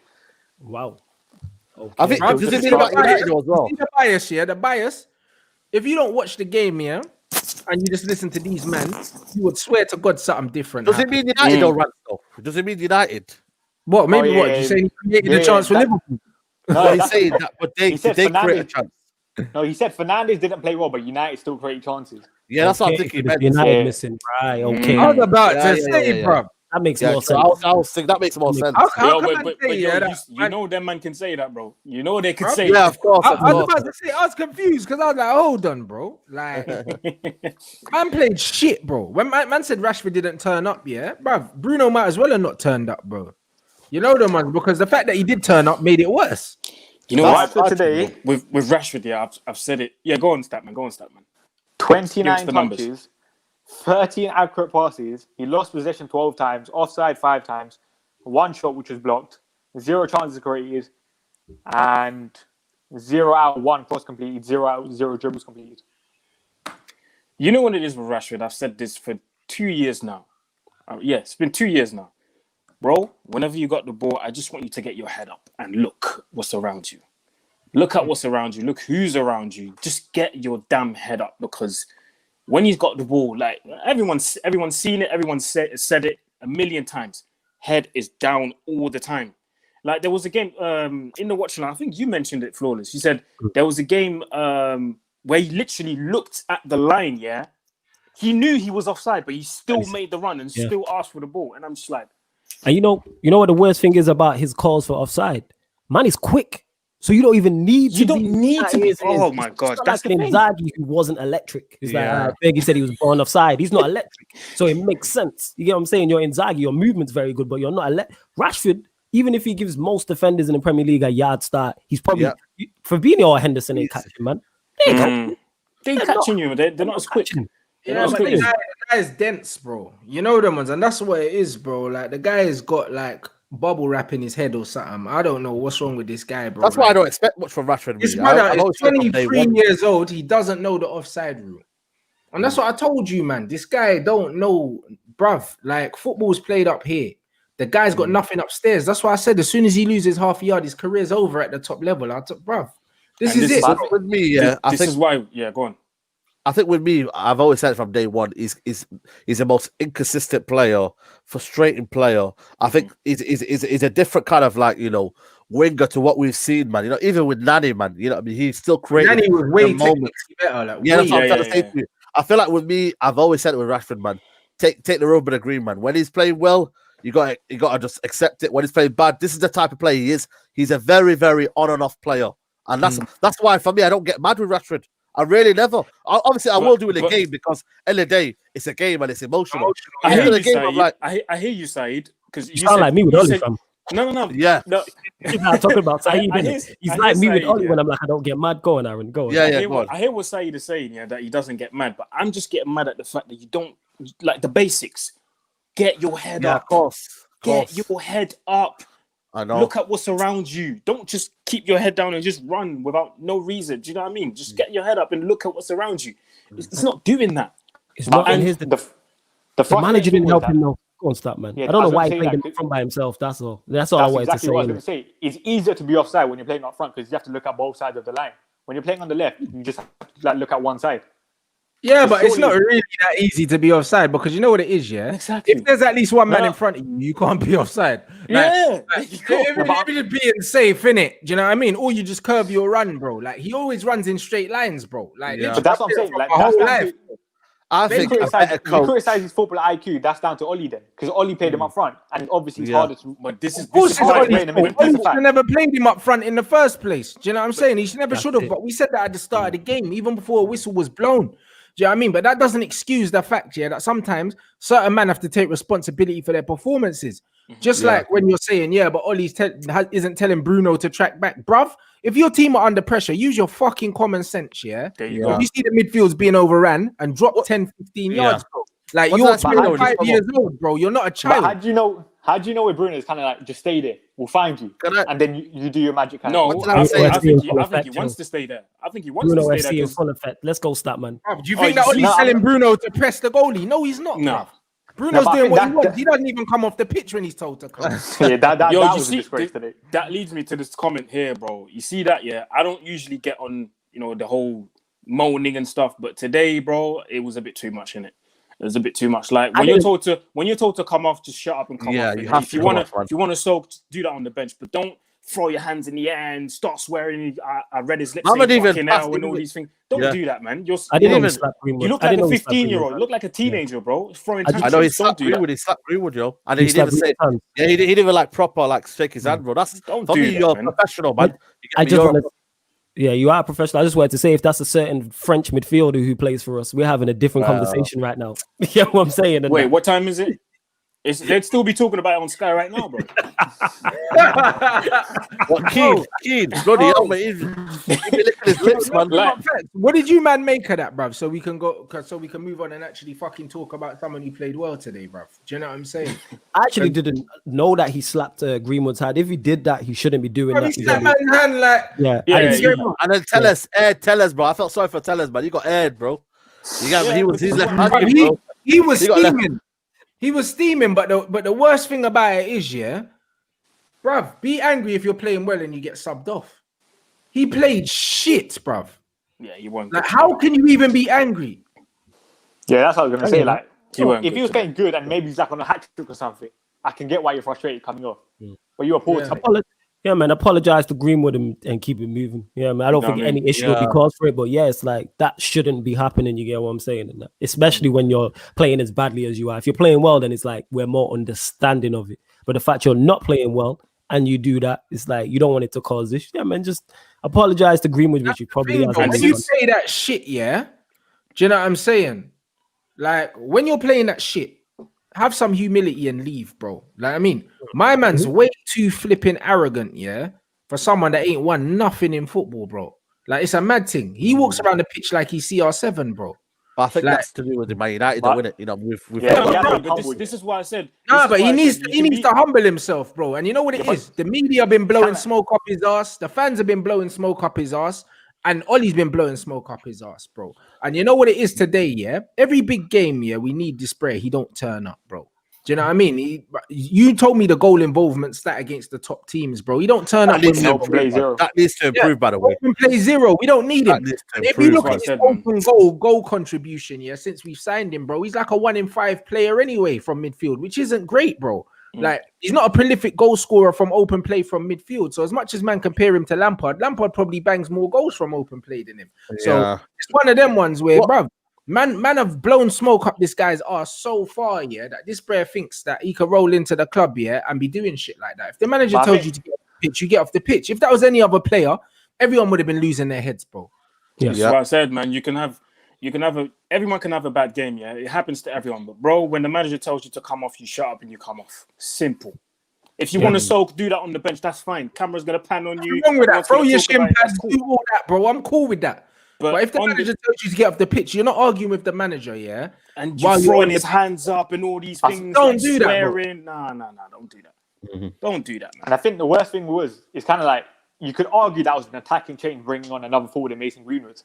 Wow. Okay. I think does it mean about United as well? The bias, the bias. If you don't watch the game, and you just listen to these men, you would swear to God something different. Does it mean United or Rants though? Does it mean United? What? Maybe what? You say he created a chance for Liverpool? No, he's saying that, but they create a chance. No, he said Fernandes didn't play well, but United still create chances. Yeah, that's what I'm thinking. United missing, right? Okay. I was about to say, bro. That makes more sense. I was thinking that makes more sense. You know them man can say that, bro. You know they can say that. Yeah, of course. I was about to say, I was confused because I was like, hold on, bro. Like, man played shit, bro. When man said Rashford didn't turn up, bruv, Bruno might as well have not turned up, bro. You know the man, because the fact that he did turn up made it worse. You know what? Today with Rashford, I've said it. Yeah, go on, Statman. 29 touches, 13 accurate passes. He lost possession 12 times, offside 5 times, 1 shot which was blocked, 0 chances created, and 0 out of 1 cross completed, 0 out of 0 dribbles completed. You know what it is with Rashford? I've said this for 2 years now. It's been 2 years now. Bro, whenever you got the ball, I just want you to get your head up and look what's around you. Look at what's around you. Look who's around you. Just get your damn head up, because when he's got the ball, like everyone's seen it, everyone said it a million times. Head is down all the time. Like there was a game in the watch line, I think you mentioned it, Flawless. You said there was a game where he literally looked at the line, yeah. He knew he was offside, but he still made the run and still asked for the ball. And I'm just like... And you know what the worst thing is about his calls for offside? Man is quick. So you don't even need to You don't need to be... Oh my God. That's like Inzaghi who wasn't electric. It's like, Fergie said he was born offside. He's not electric. So it makes sense. You get what I'm saying? You're Inzaghi, your movement's very good, but you're not electric. Rashford, even if he gives most defenders in the Premier League a yard start, he's probably... Fabinho or Henderson ain't catching, man. They're catching you. They're not as quick. Yeah, but the guy is dense, bro. You know them ones, and that's what it is, bro. Like the guy has got like bubble wrap in his head or something. I don't know what's wrong with this guy, bro. That's why I don't expect much from Rashford. This brother is 23 years old. He doesn't know the offside rule, and that's what I told you, man. This guy don't know, bruv. Like football's played up here. The guy's got nothing upstairs. That's why I said as soon as he loses half a yard, his career's over at the top level. I took, bruv. This is it. With me, this is why. Yeah, go on. I think with me, I've always said from day one, he's the most inconsistent player, frustrating player. I think he's a different kind of like, winger to what we've seen, man. Even with Nani, man, I mean, he's still creating. Nani was way technically better. Like, that's what I'm trying to say to you. I feel like with me, I've always said it with Rashford, man. Take the rub of the green, man. When he's playing well, you got to just accept it. When he's playing bad, this is the type of player he is. He's a very, very on and off player, and that's why for me, I don't get mad with Rashford. I really never. Obviously, I will do it in a game because end of the day, it's a game and it's emotional. I hear you, Saeed. I hear you, Saeed, because you sound like me with Oli, fam. No. Yeah. No. I'm talking about Saeed. He's like me with Oli when I'm like, I don't get mad. Go on, Aaron. Go on. I hear what Saeed is saying, that he doesn't get mad, but I'm just getting mad at the fact that you don't like the basics. Get your head up. Of course. Get your head up. I know. Look at what's around you. Don't just keep your head down and just run without no reason. Do you know what I mean? Just get your head up and look at what's around you. It's not doing that. It's not in his... The manager didn't help him, no. Go on, stop, man. I don't know why he played him up front by himself. That's all. That's all I wanted to say. What I was going to say. It's easier to be offside when you're playing up front because you have to look at both sides of the line. When you're playing on the left, you just have to look at one side. Yeah, but it's not really that easy to be offside because you know what it is, yeah? Exactly. If there's at least one man in front of you, you can't be offside. If you're being safe, innit? Do you know what I mean? Or you just curve your run, bro. Like, he always runs in straight lines, bro. Like, but that's what I'm saying. Like, whole life. I think you criticize his football IQ, that's down to Oli then. Because Oli played him up front, and obviously it's harder to... But this is Oli never played him up front in the first place. Do you know what I'm saying? He never should have, but we said that at the start of the game, even before a whistle was blown. Do you know what I mean? But that doesn't excuse the fact, that sometimes certain men have to take responsibility for their performances. Just like when you're saying, but Oli isn't telling Bruno to track back. Bruv, if your team are under pressure, use your fucking common sense, There you go. If you see the midfields being overran and drop 10, 15 yards, bro. Like, you're 25 years old, bro. You're not a child. How do you know where Bruno is kind of like, just stay there. We'll find you. And then you do your magic. No, I think he wants to stay there. I think he wants to stay there. Full effect. Let's go, start, man. Do you think that Oli's telling Bruno to press the goalie? No, he's not. No. Bruno's doing what he wants. He doesn't even come off the pitch when he's told to come. That was a disgrace today. That leads me to this comment here, bro. You see that, I don't usually get on, the whole moaning and stuff, but today, bro, it was a bit too much, innit? It was a bit too much. Like when you're told to come off, just shut up and come off. If you want to soak, do that on the bench, but don't throw your hands in the air and start swearing. I read his lips fucking hell and all these things. Don't do that, man. You look like a 15-year-old. You look like a teenager, bro. Throwing I know he slapped Greenwood. He slapped Greenwood, yo. And he didn't say, he didn't even like proper like shake his hand, bro. That's don't do that, you're a professional, man. You are a professional. I just wanted to say if that's a certain French midfielder who plays for us, we're having a different conversation right now. You know what I'm saying? Wait, what time is it? They'd still be talking about it on Sky right now, bro. What Keane? Bloody hell, mate. He's licking his lips, man. What did you man make of that, bruv? So we can move on and actually fucking talk about someone who played well today, bruv. Do you know what I'm saying? I actually didn't know that he slapped Greenwood's hand. If he did that, he shouldn't be doing that. He slapped man's hand like And then Tellers, bro. I felt sorry for Tellers, man. You got aired, bro. He's left. He was steaming. He was steaming, but the worst thing about it is, bruv, be angry if you're playing well and you get subbed off. He played shit, bruv. Yeah, you won't. Like, how can you even be angry? Yeah, that's what I was gonna say. Like, if he was getting good and maybe he's like on a hat trick or something, I can get why you're frustrated coming off. But you apologize. Yeah, man, apologize to Greenwood and keep it moving. Yeah, man, I don't think any issue will be caused for it, but yeah, it's like that shouldn't be happening. You get what I'm saying? And that, especially when you're playing as badly as you are. If you're playing well, then it's like we're more understanding of it. But the fact you're not playing well and you do that, it's like you don't want it to cause this. Yeah, man, just apologize to Greenwood, which you probably has. When you say that shit, do you know what I'm saying? Like when you're playing that shit, have some humility and leave, bro. Like, I mean, my man's way too flipping arrogant, for someone that ain't won nothing in football, bro. Like, it's a mad thing. He walks around the pitch like he's CR7, bro. But I think that's to do with the Man United, though, innit? You know, this is why I said. But he needs to humble himself, bro. And you know what it is? The media have been blowing smoke up his ass. The fans have been blowing smoke up his ass. And Ollie's been blowing smoke up his ass, bro. And you know what it is today, Every big game, we need this spray. He don't turn up, bro. Do you know what I mean? You told me the goal involvement stat against the top teams, bro. He don't turn up. That needs to improve, by the way. Open play 0. We don't need him. If you look at his open goal contribution, since we've signed him, bro, he's like a 1 in 5 player anyway from midfield, which isn't great, bro. Like, he's not a prolific goal scorer from open play from midfield. So as much as man compare him to Lampard probably bangs more goals from open play than him. So it's one of them ones where, bruv, man have blown smoke up this guy's ass so far, that this player thinks that he could roll into the club, and be doing shit like that. If the manager told you to get off the pitch, you get off the pitch. If that was any other player, everyone would have been losing their heads, bro. That's what I said, man. Everyone can have a bad game, it happens to everyone. But bro, when the manager tells you to come off, you shut up and you come off. Simple. If you want to sulk, do that on the bench. That's fine. Camera's gonna pan on you. Wrong with that? Throw your shin pads, do all that, bro. I'm cool with that. But if the manager tells you to get off the pitch, you're not arguing with the manager, and you're throwing his hands up and all these things. Don't do that, bro. Nah, don't do that. Don't do that, man. And I think the worst thing it's kind of like you could argue that was an attacking change, bringing on another forward in Mason Greenwood.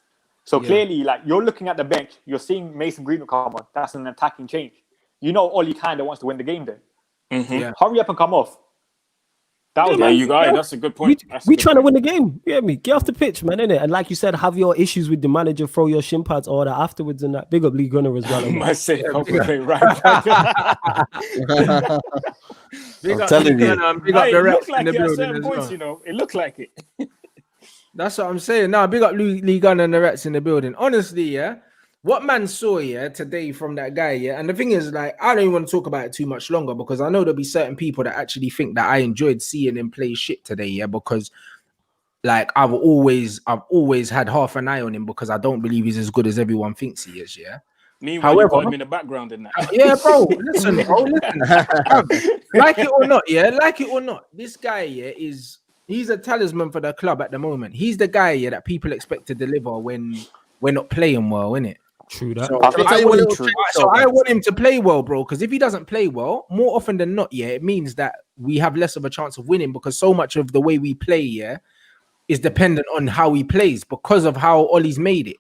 So clearly, like, you're looking at the bench, you're seeing Mason Greenwood come on. That's an attacking change. You know, Ollie kind of wants to win the game then. Hurry up and come off. That's a good point. We trying to win the game. You hear me? Get off the pitch, man, innit? And like you said, have your issues with the manager, throw your shin pads, all that afterwards and that. Big up Lee Gunner as well. I say, right. I'm telling you. Big up the reps in the building as certain well. points, it looked like it. That's what I'm saying. Now, big up Lee Gunner and the Rats in the building. Honestly, what man saw today from that guy, and the thing is, like, I don't even want to talk about it too much longer because I know there'll be certain people that actually think that I enjoyed seeing him play shit today, because like I've always had half an eye on him because I don't believe he's as good as everyone thinks he is, Meanwhile, you got him in the background in that. Bro, listen. Like it or not, this guy he's a talisman for the club at the moment. He's the guy that people expect to deliver when we're not playing well, innit? True that. So I want him to play well, bro, because if he doesn't play well, more often than not, it means that we have less of a chance of winning because so much of the way we play, is dependent on how he plays because of how Ollie's made it.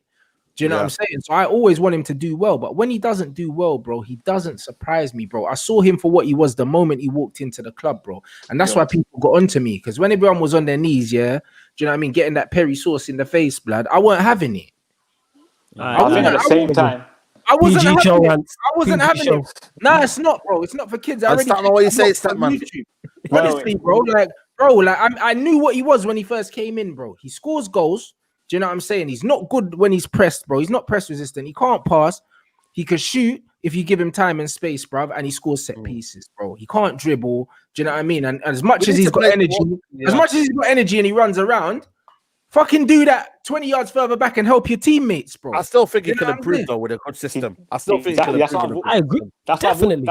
Do you know what I'm saying? So I always want him to do well, but when he doesn't do well, bro, he doesn't surprise me, bro. I saw him for what he was the moment he walked into the club, bro. And that's why people got onto me, because when everyone was on their knees, do you know what I mean? Getting that Perry sauce in the face, blood, I weren't having it. I think at the same time, I wasn't having it. Nah, it's not, bro. It's not for kids. I already know what you say, it's that man. Honestly, bro, I knew what he was when he first came in, bro. He scores goals. Do you know what I'm saying? He's not good when he's pressed, bro. He's not press resistant. He can't pass. He can shoot if you give him time and space, bro. And he scores set pieces, bro. He can't dribble. Do you know what I mean? And as much as he's got energy, and he runs around, Fucking do that 20 yards further back and help your teammates, bro. I still think he can improve though with a good system. I still think he can improve. I agree. Definitely.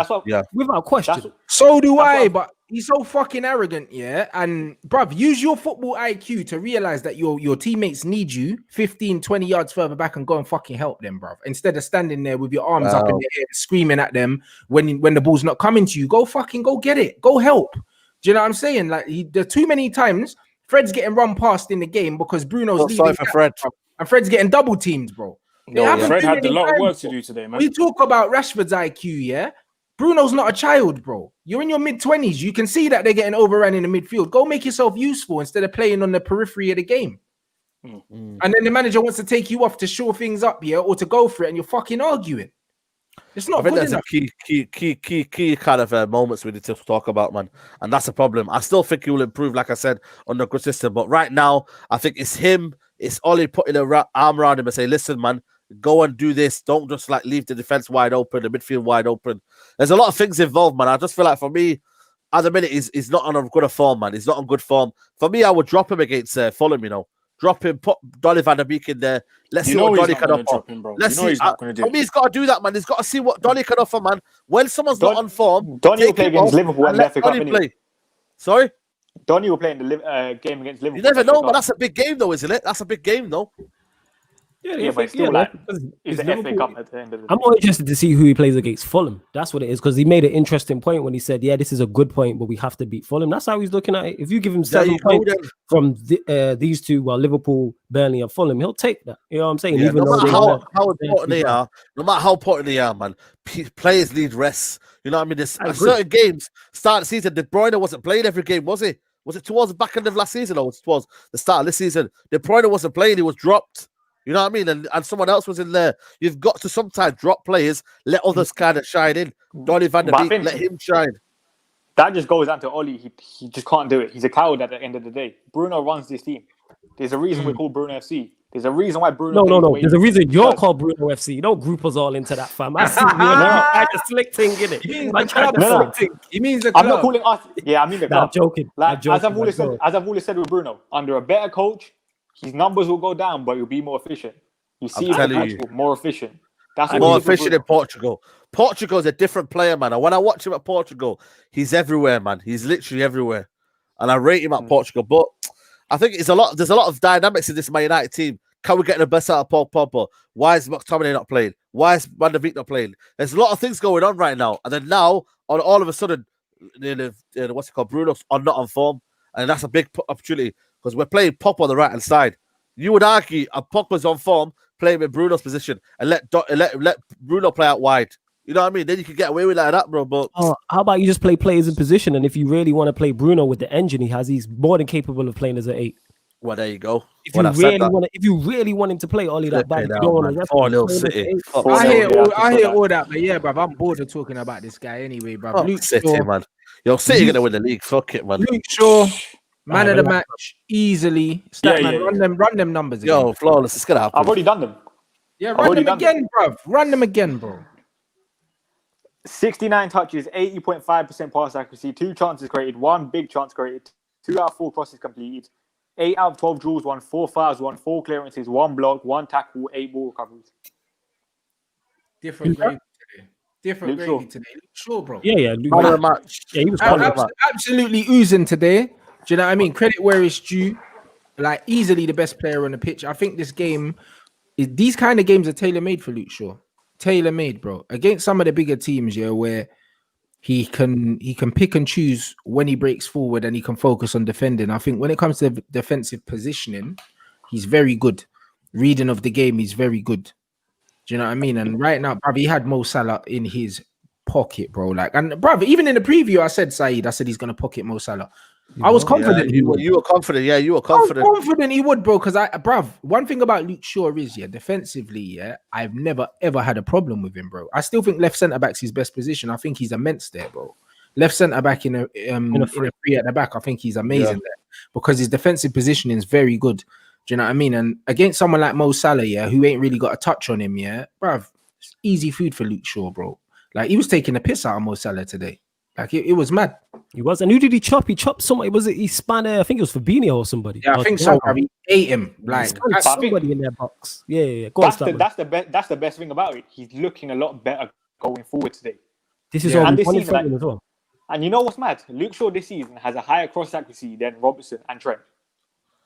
Without question. So do I, but he's so fucking arrogant, yeah. And bruv, use your football IQ to realize that your teammates need you 15, 20 yards further back and go and fucking help them, bruv. Instead of standing there with your arms up in the air, screaming at them when the ball's not coming to you. Go get it. Go help. Do you know what I'm saying? Like there's too many times Fred's getting run past in the game because Bruno's leaving. Sorry for Fred. And Fred's getting double teamed, bro. Fred had a lot of work to do today, man. We talk about Rashford's IQ, yeah? Bruno's not a child, bro. You're in your mid-20s. You can see that they're getting overrun in the midfield. Go make yourself useful instead of playing on the periphery of the game. And then the manager wants to take you off to shore things up, yeah, or to go for it, and you're fucking arguing. It's not. I think there's a key kind of moments we need to talk about, man, and that's a problem. I still think he will improve, like I said, on the good system. But right now, I think it's him. It's Ollie putting an arm around him and say, "Listen, man, go and do this. Don't just like leave the defense wide open, the midfield wide open." There's a lot of things involved, man. I just feel like for me, at the minute, he's not on a good form, man. He's not on good form. For me, I would drop him against Fulham. You know, drop him, put Donny van der Beek in there. Let's see what Donny can offer. Let's see. For me, he's got to do that, man. He's got to see what Donny can offer, man. When someone's not on form, Donny will play against Liverpool and let Donny play. Sorry? Donny will play in the game against Liverpool. You never know, but that's a big game, though, isn't it? That's a big game, though. Yeah, but it's still it's the FA Cup at the end of the day. I'm more interested to see who he plays against Fulham. That's what it is, because he made an interesting point when he said, yeah, this is a good point, but we have to beat Fulham. That's how he's looking at it. If you give him 7 points from these two, Liverpool, Burnley, and Fulham, he'll take that. You know what I'm saying? Yeah, no matter how important they are, no matter how important they are, man, players need rest. You know what I mean? There's certain games, start of the season, De Bruyne wasn't playing every game, was he? Was it towards the back end of last season or towards the start of this season? De Bruyne wasn't playing, he was dropped. You know what I mean? And someone else was in there. You've got to sometimes drop players, let others kind of shine in. Donny van der Beek, let him shine. That just goes down to Ollie. He just can't do it. He's a coward at the end of the day. Bruno runs this team. There's a reason we call Bruno FC. There's a reason why Bruno. No. There's a reason you're called Bruno FC. Don't group us all into that, fam. I see you like a slick thing in it. He means the club. I'm not calling us. Yeah, I mean the club. I'm joking. As I've always said with Bruno, under a better coach, his numbers will go down, but he'll be more efficient. You see, more efficient. That's more efficient in Portugal. Portugal's a different player, man. And when I watch him at Portugal, he's everywhere, man. He's literally everywhere. And I rate him at Portugal. But I think there's a lot of dynamics in this Man United team. Can we get the best out of Paul Pogba? Why is McTominay not playing? Why is Van der Beek not playing? There's a lot of things going on right now. And then now, all of a sudden, what's it called? Bruno's not on form. And that's a big opportunity because we're playing Pop on the right-hand side. You would argue Pogba's on form, playing in Bruno's position, and let Bruno play out wide. You know what I mean? Then you can get away with that, bro. But how about you just play players in position? And if you really want to play Bruno with the engine he has, he's more than capable of playing as an 8. Well, there you go. If you really want him to play Ollie that bad, 4-0 City. I hear all that, but yeah, bruv, I'm bored of talking about this guy anyway, bruv. Luke City, man. Yo, City gonna win the league. Fuck it, man. Luke Shaw, man of the match, easily. Run them numbers again. Yo, flawless. It's gonna happen. I've already done them. Yeah, run them again, bruv. Run them again, bro. 69 touches, 80.5% pass accuracy, 2 chances created, 1 big chance created, 2 out of 4 crosses completed, 8 out of 12 duels won, 4 fouls won, 4 clearances, 1 block, 1 tackle, 8 ball recoveries. Different grade today. Different grade today. Sure, bro. Yeah. Man of the match. Yeah, he was absolutely oozing today. Do you know what I mean? Credit where it's due. Like, easily the best player on the pitch. I think this game, these kind of games are tailor-made for Luke Shaw. Tailor-made, bro. Against some of the bigger teams, yeah, where he can pick and choose when he breaks forward and he can focus on defending. I think when it comes to defensive positioning, he's very good. Reading of the game, he's very good. Do you know what I mean? And right now, bruv, he had Mo Salah in his pocket, bro. And bruv, even in the preview, I said he's gonna pocket Mo Salah. I was confident. You were confident. Yeah, you were confident. I was confident he would, bro. Because bruv, one thing about Luke Shaw is, defensively, I've never ever had a problem with him, bro. I still think left centre back's his best position. I think he's immense there, bro. Left centre back in a free at the back, I think he's amazing there because his defensive positioning is very good. Do you know what I mean? And against someone like Mo Salah, who ain't really got a touch on him, bruv, it's easy food for Luke Shaw, bro. Like, he was taking a piss out of Mo Salah today. Like, it was mad. He was. And who did he chop? He chopped somebody. Was it Hispania? I think it was Fabinho or somebody. Yeah, I think so. I mean, ate him. Like somebody in their box. Yeah. That's the best thing about it. He's looking a lot better going forward today. This is all and we this wanted season, from him as well. And you know what's mad? Luke Shaw this season has a higher cross accuracy than Robertson and Trent.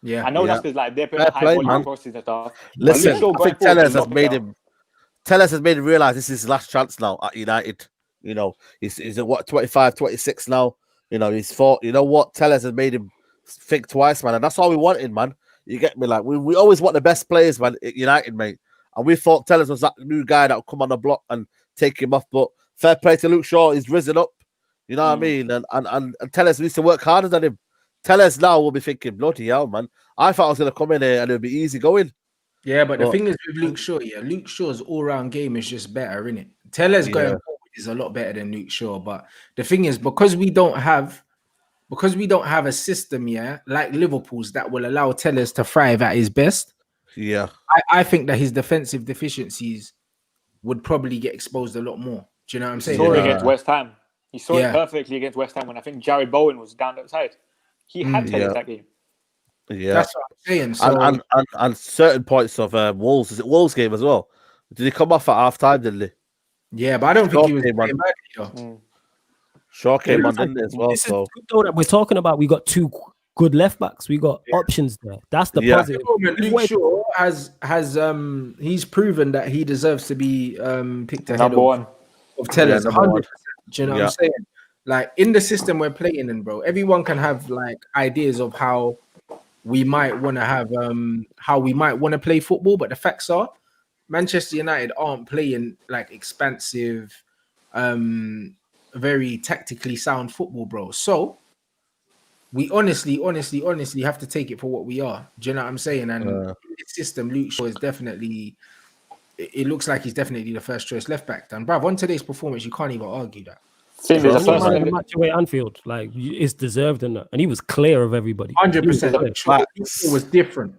Yeah, I know that's because like they're putting high volume crosses and stuff. Listen, I think Tellez has made him realise this is his last chance now at United. You know, he's at what 25, 26 now. You know, he's fought. You know what? Tellez has made him think twice, man, and that's all we wanted, man. You get me? Like we always want the best players, man, at United, mate. And we thought Tellez was that new guy that would come on the block and take him off. But fair play to Luke Shaw, he's risen up. You know what I mean? And Tellez needs to work harder than him. Tellez now will be thinking, bloody hell, man. I thought I was going to come in here and it'll be easy going. Yeah, but the thing is with Luke Shaw, Luke Shaw's all-round game is just better, isn't it? Tellez going forward is a lot better than Luke Shaw. But the thing is, because we don't have a system, like Liverpool's that will allow Tellez to thrive at his best. Yeah. I think that his defensive deficiencies would probably get exposed a lot more. Do you know what I'm saying? He saw it against West Ham. He saw it perfectly against West Ham when I think Jared Bowen was down that side. He had Tellez that game. Yeah, that's what I'm saying. So, and certain points of Wolves, is it Wolves game as well? Did he come off at half time? Didn't he? Yeah, but I don't think he was playing badly. Shaw came on, didn't he, as well? This is good that we're talking about. We got two good left backs. We got options there. That's the positive. Luke Shaw has he's proven that he deserves to be picked ahead of Tellez. 100%. Do you know what I'm saying? Like in the system we're playing in, bro, everyone can have like ideas of how we might want to play football, but the facts are Manchester United aren't playing like expansive, very tactically sound football, bro. So we honestly have to take it for what we are. Do you know what I'm saying? And in this system, Luke Shaw is definitely. It looks like he's definitely the first choice left back. And bruv, on today's performance, you can't even argue that. The match away Anfield, like it's deserved and he was clear of everybody. 100%.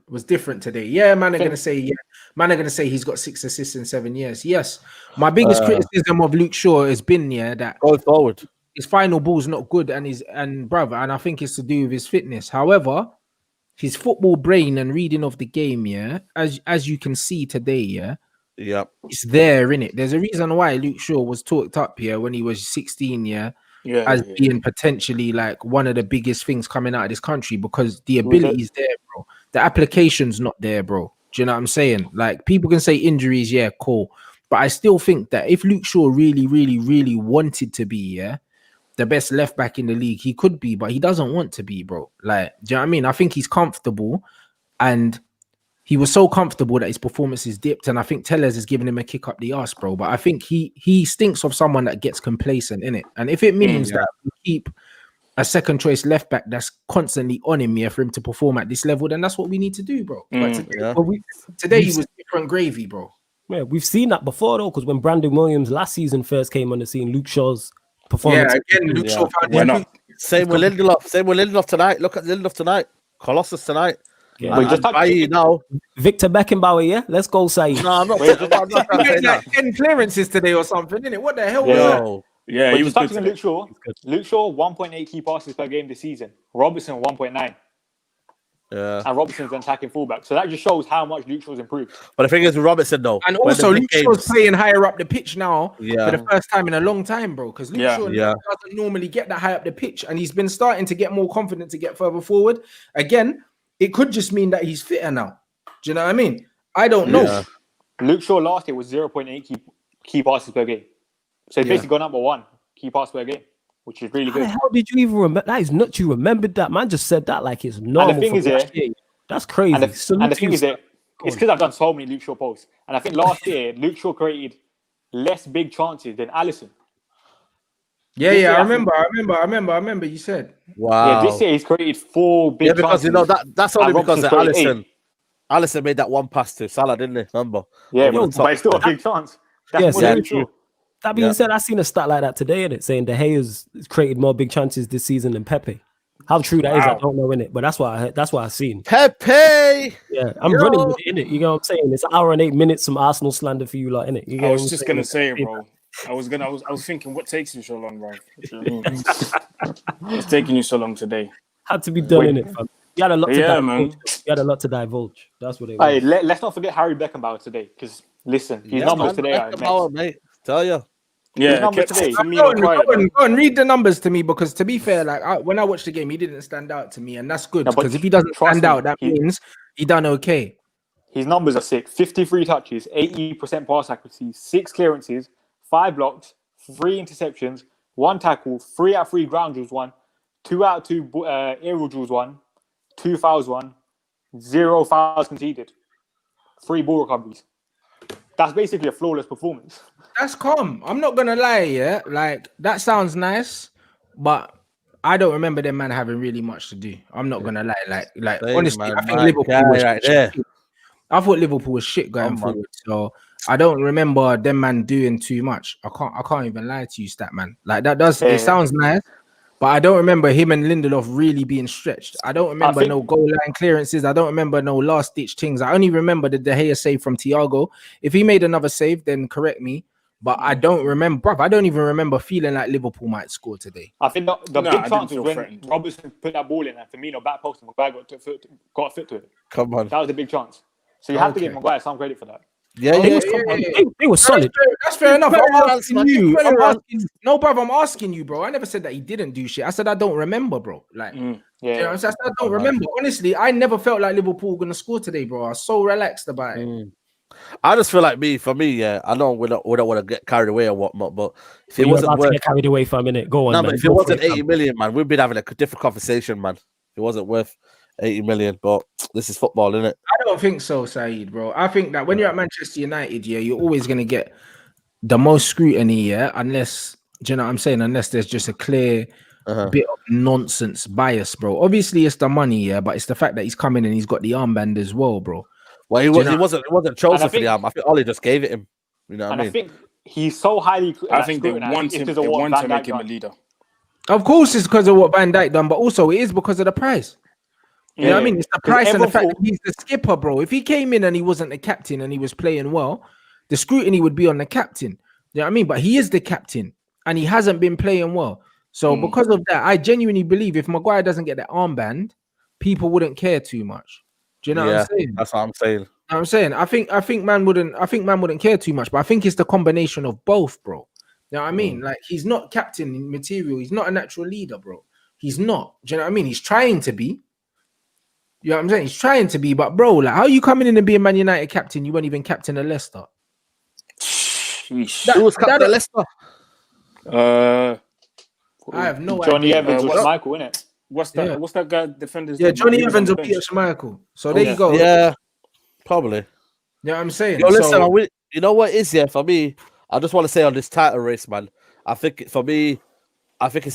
Was different today. Yeah, man are gonna say he's got 6 assists in 7 years. Yes, my biggest criticism of Luke Shaw has been that going forward, his final ball's not good, and I think it's to do with his fitness. However, his football brain and reading of the game, as you can see today, it's there, innit? There's a reason why Luke Shaw was talked up here when he was 16, as being potentially like one of the biggest things coming out of this country, because the ability is there, bro. The application's not there, bro. Do you know what I'm saying? Like, people can say injuries, cool. But I still think that if Luke Shaw really, really, really wanted to be, the best left back in the league, he could be, but he doesn't want to be, bro. Like, do you know what I mean? I think he's comfortable, and he was so comfortable that his performances dipped, and I think Tellez is giving him a kick up the arse, bro. But I think he stinks of someone that gets complacent, innit? And if it means that we keep a second choice left back that's constantly on him for him to perform at this level, then that's what we need to do, bro. But today he was different gravy, bro. Yeah, we've seen that before though, because when Brandon Williams last season first came on the scene, Luke Shaw's performance. Yeah, again, Luke Shaw found Same with Lindelof tonight. Look at Lindelof tonight. Colossus tonight. Yeah, now Victor Beckenbauer, let's go, Saeed. No, I'm not saying that. 10 clearances today or something, innit? What the hell was that? Yeah, he was touching Luke Shaw. Luke Shaw 1.8 key passes per game this season. Robertson 1.9. Yeah, and Robertson's an attacking fullback, so that just shows how much Luke Shaw's improved. But the thing is with Robertson though, and also Luke Shaw's playing higher up the pitch now for the first time in a long time, bro. Because Luke Shaw doesn't normally get that high up the pitch, and he's been starting to get more confident to get further forward. Again, it could just mean that he's fitter now. Do you know what I mean? I don't know. Yeah. Luke Shaw last year was 0.8 key passes per game, so he's basically gone up by 1 key pass per game, which is really good. How did you even remember? That is nuts. You remembered that, man. Just said that like it's normal. And the thing is, that's crazy. And the thing is, it's because I've done so many Luke Shaw posts, and I think last year Luke Shaw created less big chances than Alisson. Yeah, I remember. You said, wow. Yeah, this year he's created 4 big chances. Because you know that's only because of Alisson made that one pass to Salah, didn't he? Remember? Yeah, but it's still a big chance. That's true. That being said, I seen a stat like that today, innit, saying De Gea's created more big chances this season than Pepe. How true that is, I don't know, innit, but that's what I heard. That's what I've seen. Pepe! Yeah, I'm running with it, innit? You know what I'm saying? It's an hour and 8 minutes some Arsenal slander for you, like, innit? I was just going to say, bro, I was thinking, what takes you so long, bro? What's taking you so long today? Had to be done in it, fam. You had a lot to divulge. Man. You had a lot to divulge. That's what it was. Hey, let's not forget Harry Beckenbauer today, because listen, his numbers today are immense. Mate, tell you. Yeah, numbers today. Go on, read the numbers to me, because to be fair, like when I watched the game, he didn't stand out to me, and that's good, because if he doesn't stand out, that means he done okay. His numbers are sick. 53 touches, 80% pass accuracy, 6 clearances, 5 blocks, 3 interceptions, 1 tackle, 3 out of 3 ground duels won, 2 out of 2 aerial duels won, 2 fouls won, 0 fouls conceded, 3 ball recoveries. That's basically a flawless performance. That's calm. I'm not gonna lie, yeah. Like that sounds nice, but I don't remember them man having really much to do. I'm not gonna lie. Like honestly, I think Liverpool was shit. I thought Liverpool was shit going forward. So I don't remember them man doing too much. I can't even lie to you, stat man. Like that does it sounds nice, but I don't remember him and Lindelof really being stretched. I don't remember no goal line clearances. I don't remember no last ditch things. I only remember the De Gea save from Thiago. If he made another save, then correct me. But I don't remember, bruv. I don't even remember feeling like Liverpool might score today. I think the big chance was when Robertson put that ball in and Firmino back post and Maguire got a foot to it. Come on. That was the big chance. So you have to give Maguire some credit for that. They were solid. That's fair enough. I'm asking you. I'm asking you, bro. I never said that he didn't do shit. I said I don't remember, bro. Like, I said I don't remember. Honestly, I never felt like Liverpool were gonna score today, bro. I was so relaxed about it. I just feel like for me, I know we don't want to get carried away or whatnot, but if it wasn't worth, to get carried away for a minute, go on. No, man. But if it wasn't 80 million, man, we'd been having a different conversation, man. It wasn't worth 80 million, but this is football, isn't it? I don't think so, Saeed, bro. I think that when you're at Manchester United, you're always gonna get the most scrutiny, unless, do you know what I'm saying? Unless there's just a clear bit of nonsense bias, bro. Obviously, it's the money, but it's the fact that he's coming and he's got the armband as well, bro. Well, he wasn't chosen for the arm. I think Ollie just gave it him. You know what I mean? I think he's so highly. I think they want him to make him a leader. Of course, it's because of what Van Dijk done, but also it is because of the price. You know what I mean? It's the price and the fact that he's the skipper, bro. If he came in and he wasn't the captain and he was playing well, the scrutiny would be on the captain. You know what I mean? But he is the captain and he hasn't been playing well. So because of that, I genuinely believe if Maguire doesn't get that armband, people wouldn't care too much. Do you know what I'm saying? That's what I'm saying. You know what I'm saying? I think man wouldn't care too much, but I think it's the combination of both, bro. You know what I mean? Like he's not captain material, he's not a natural leader, bro. He's not. Do you know what I mean? He's trying to be. You know what I'm saying? He's trying to be, but bro, like how are you coming in and being Man United captain? You weren't even captain of Leicester. Who was captain of Leicester? I have no Johnny idea. Evans or Michael, innit? What's that guy defenders? Yeah, Johnny Evans or Peter Schmeichel. So there you go. Yeah, probably. You know what I'm saying? Yo, listen, you know what it is, for me, I just want to say on this title race, man, I think it's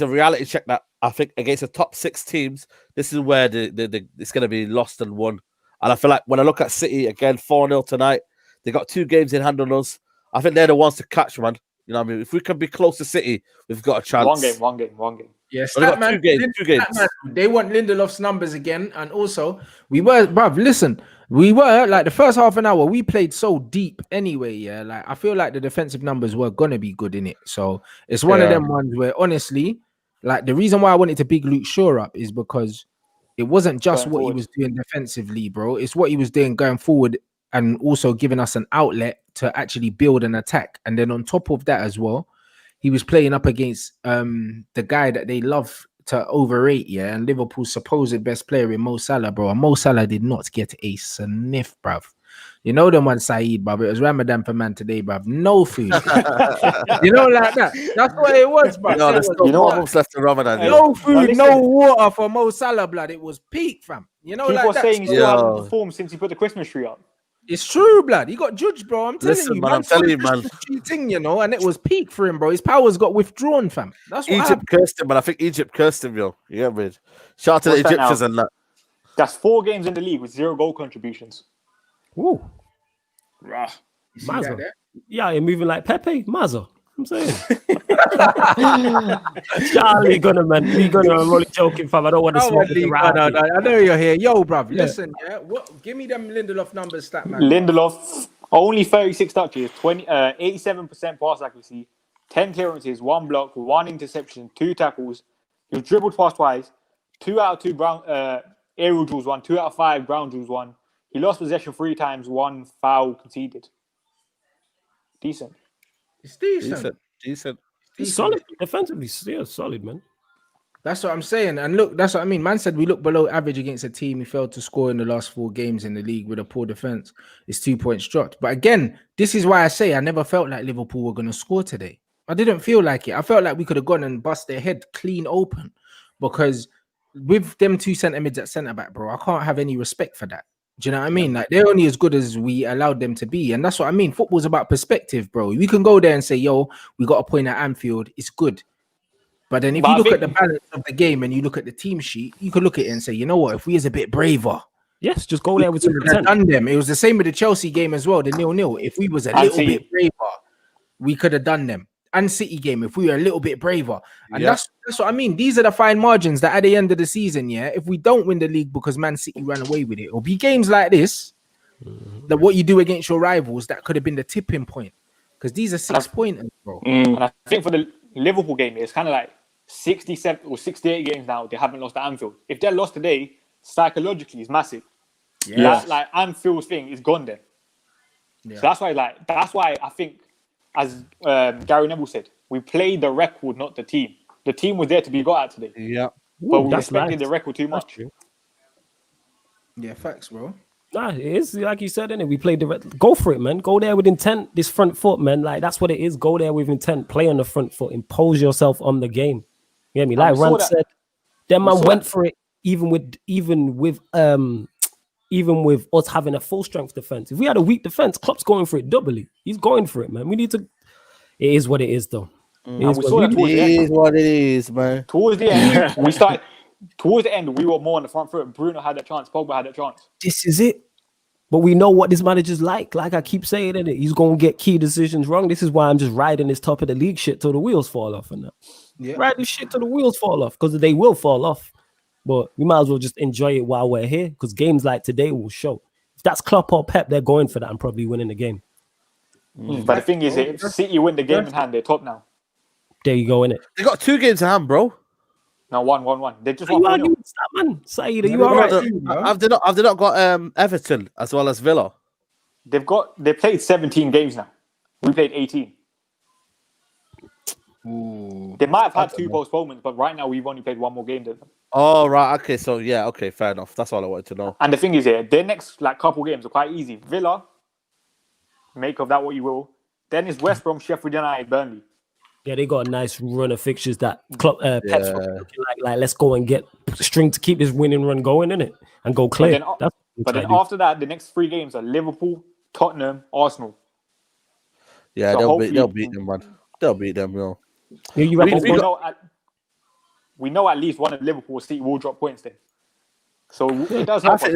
a reality check that I think against the top 6 teams, this is where it's going to be lost and won. And I feel like when I look at City, again, 4-0 tonight, they got 2 games in hand on us. I think they're the ones to catch, man. You know what I mean? If we can be close to City, we've got a chance. One game. Yes, two games. They want Lindelof's numbers again. And also, we were like the first half an hour, we played so deep anyway. Yeah, like I feel like the defensive numbers were gonna be good in it. So it's one of them ones where honestly, like the reason why I wanted to big Luke Shaw up is because it wasn't just what he was doing defensively, bro. It's what he was doing going forward and also giving us an outlet to actually build an attack. And then on top of that as well, he was playing up against the guy that they love to overrate, and Liverpool's supposed best player in Mo Salah, bro. And Mo Salah did not get a sniff, bruv. You know the one, Saeed, bruv. It was Ramadan for man today, bruv. No food. You know, like that. That's what it was, bruv. You know what was left to Ramadan? No food, no water for Mo Salah, blood. It was peak, fam. You know, people like saying he's still hasn't performed since he put the Christmas tree up. It's true, blood. He got judged, bro. I'm telling you, man. I'm telling you, man. Cheating, you know, and it was peak for him, bro. His powers got withdrawn, fam. That's what Egypt cursed him, but I think Egypt cursed him, yo. You get me? Shout out to the Egyptians and that. That's 4 games in the league with 0 goal contributions. Woo. Rah. Mazza. Yeah, you're moving like Pepe. Mazza. I'm saying. Charlie Gunner, man. I'm only joking, fam. I don't want to smoke with the no, I know you're here. Yo, bruv, listen, give me them Lindelof numbers, stat man. Lindelof, only 36 touches, 87% pass accuracy, 10 clearances, 1 block, 1 interception, 2 tackles. He was dribbled past twice, 2 out of 2 aerial duels won, 2 out of 5 ground duels won. He lost possession 3 times, 1 foul conceded. Decent. It's decent. He's solid. Defensively, still solid, man. That's what I'm saying. And look, that's what I mean. Man said we look below average against a team who failed to score in the last 4 games in the league with a poor defense. It's 2 points dropped. But again, this is why I say I never felt like Liverpool were going to score today. I didn't feel like it. I felt like we could have gone and bust their head clean open, because with them 2 centre mids at centre back, bro, I can't have any respect for that. Do you know what I mean? Like, they're only as good as we allowed them to be. And that's what I mean. Football's about perspective, bro. We can go there and say, yo, we got a point at Anfield. It's good. But then if you look at the balance of the game and you look at the team sheet, you could look at it and say, you know what, if we was a bit braver. Yes, just go there with some intent. Done them. It was the same with the Chelsea game as well, the 0-0. If we was a little bit braver, we could have done them. And City game, if we were a little bit braver. And that's what I mean. These are the fine margins that at the end of the season, if we don't win the league because Man City ran away with it, it'll be games like this, that what you do against your rivals, that could have been the tipping point. Because these are 6-pointers, bro. And I think for the Liverpool game, it's kind of like 67 or 68 games now they haven't lost at Anfield. If they lost today, psychologically it's massive. That like Anfield's thing is gone then. So that's why I think, as Gary Neville said, we played the record, not the team. The team was there to be got at today. But we respected the record too much. Yeah, facts, bro. Nah, it is like you said, innit? We played go for it, man. Go there with intent. This front foot, man. Like, that's what it is. Go there with intent. Play on the front foot. Impose yourself on the game. You get me? Like Rants said, them man went for it, even with us having a full strength defense. If we had a weak defense, Klopp's going for it doubly. He's going for it, man. We need to. It is what it is, though. It is what it is, man. Towards the end, we started. Towards the end, we were more on the front foot. Bruno had that chance. Pogba had that chance. This is it. But we know what this manager's like. Like I keep saying, it, he's going to get key decisions wrong. This is why I'm just riding this top of the league shit till the wheels fall off. And that. Ride this shit till the wheels fall off, because they will fall off. But we might as well just enjoy it while we're here, because games like today will show. If that's Klopp or Pep, they're going for that and probably winning the game. But the thing is, if City win the game in hand, they're top now. There you go, innit? They got 2 games in hand, bro. No, 1-1-1. They just won. Man, Saeed, are you all right? Have they not got Everton as well as Villa? They played 17 games now. We played 18. Ooh. They might have had 2 postponements, but right now we've only played 1 more game than them. Oh, right. Okay, so okay, fair enough. That's all I wanted to know. And the thing is, their next couple games are quite easy. Villa, make of that what you will. Then it's West Brom, Sheffield United, Burnley. Yeah, they got a nice run of fixtures that Pep's looking like let's go and get string to keep this winning run going, innit? And go clear. But then after that, the next 3 games are Liverpool, Tottenham, Arsenal. Yeah, so they'll beat them, man. They'll beat them, yo. We know at least one of Liverpool City will drop points then. So it does help. I think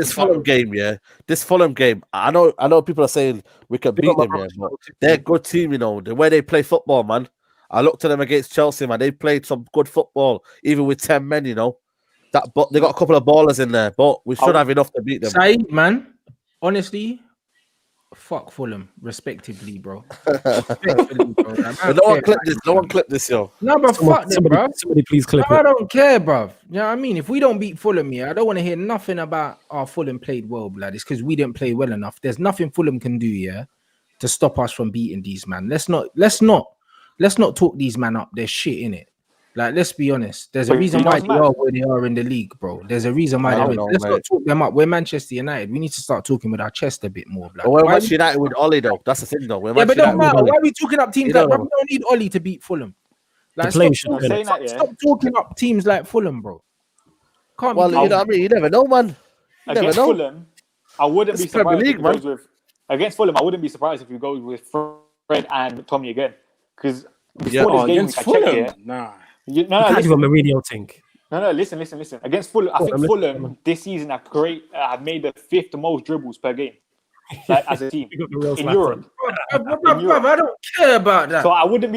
this Fulham game, I know people are saying we can beat them, but they're a good team, you know. The way they play football, man. I looked at them against Chelsea, man. They played some good football, even with 10 men, you know. But they got a couple of ballers in there, but we should have enough to beat them. Saeed, man, honestly, fuck Fulham, respectively, bro. No one clip this, yo. No, but fuck them, bro. Somebody please clip it. I don't care, bro. You know what I mean? If we don't beat Fulham here, I don't want to hear nothing about our Fulham played well, blood. It's because we didn't play well enough. There's nothing Fulham can do, to stop us from beating these, man. Let's not talk these man up. There's shit in it. Like, let's be honest. There's a reason why they are where they are in the league, bro. There's a reason why they're in. Let's not talk them up. We're Manchester United. We need to start talking with our chest a bit more. Like, we're Manchester United with Ollie, though. That's the thing, though. But don't matter. Why are we talking up teams like, bro? We don't need Ollie to beat Fulham. Like, stop talking up teams like Fulham, bro. You know what I mean? You never know, man. Against Fulham, I wouldn't be surprised if he goes with... Against Fulham, I wouldn't be surprised if he goes with Fred and Tommy again. Because before this game, against Fulham, nah. No, listen. Against Fulham, I think Fulham this season have made the 5th most dribbles per game, like, as a team in Europe. I don't care about that. So I wouldn't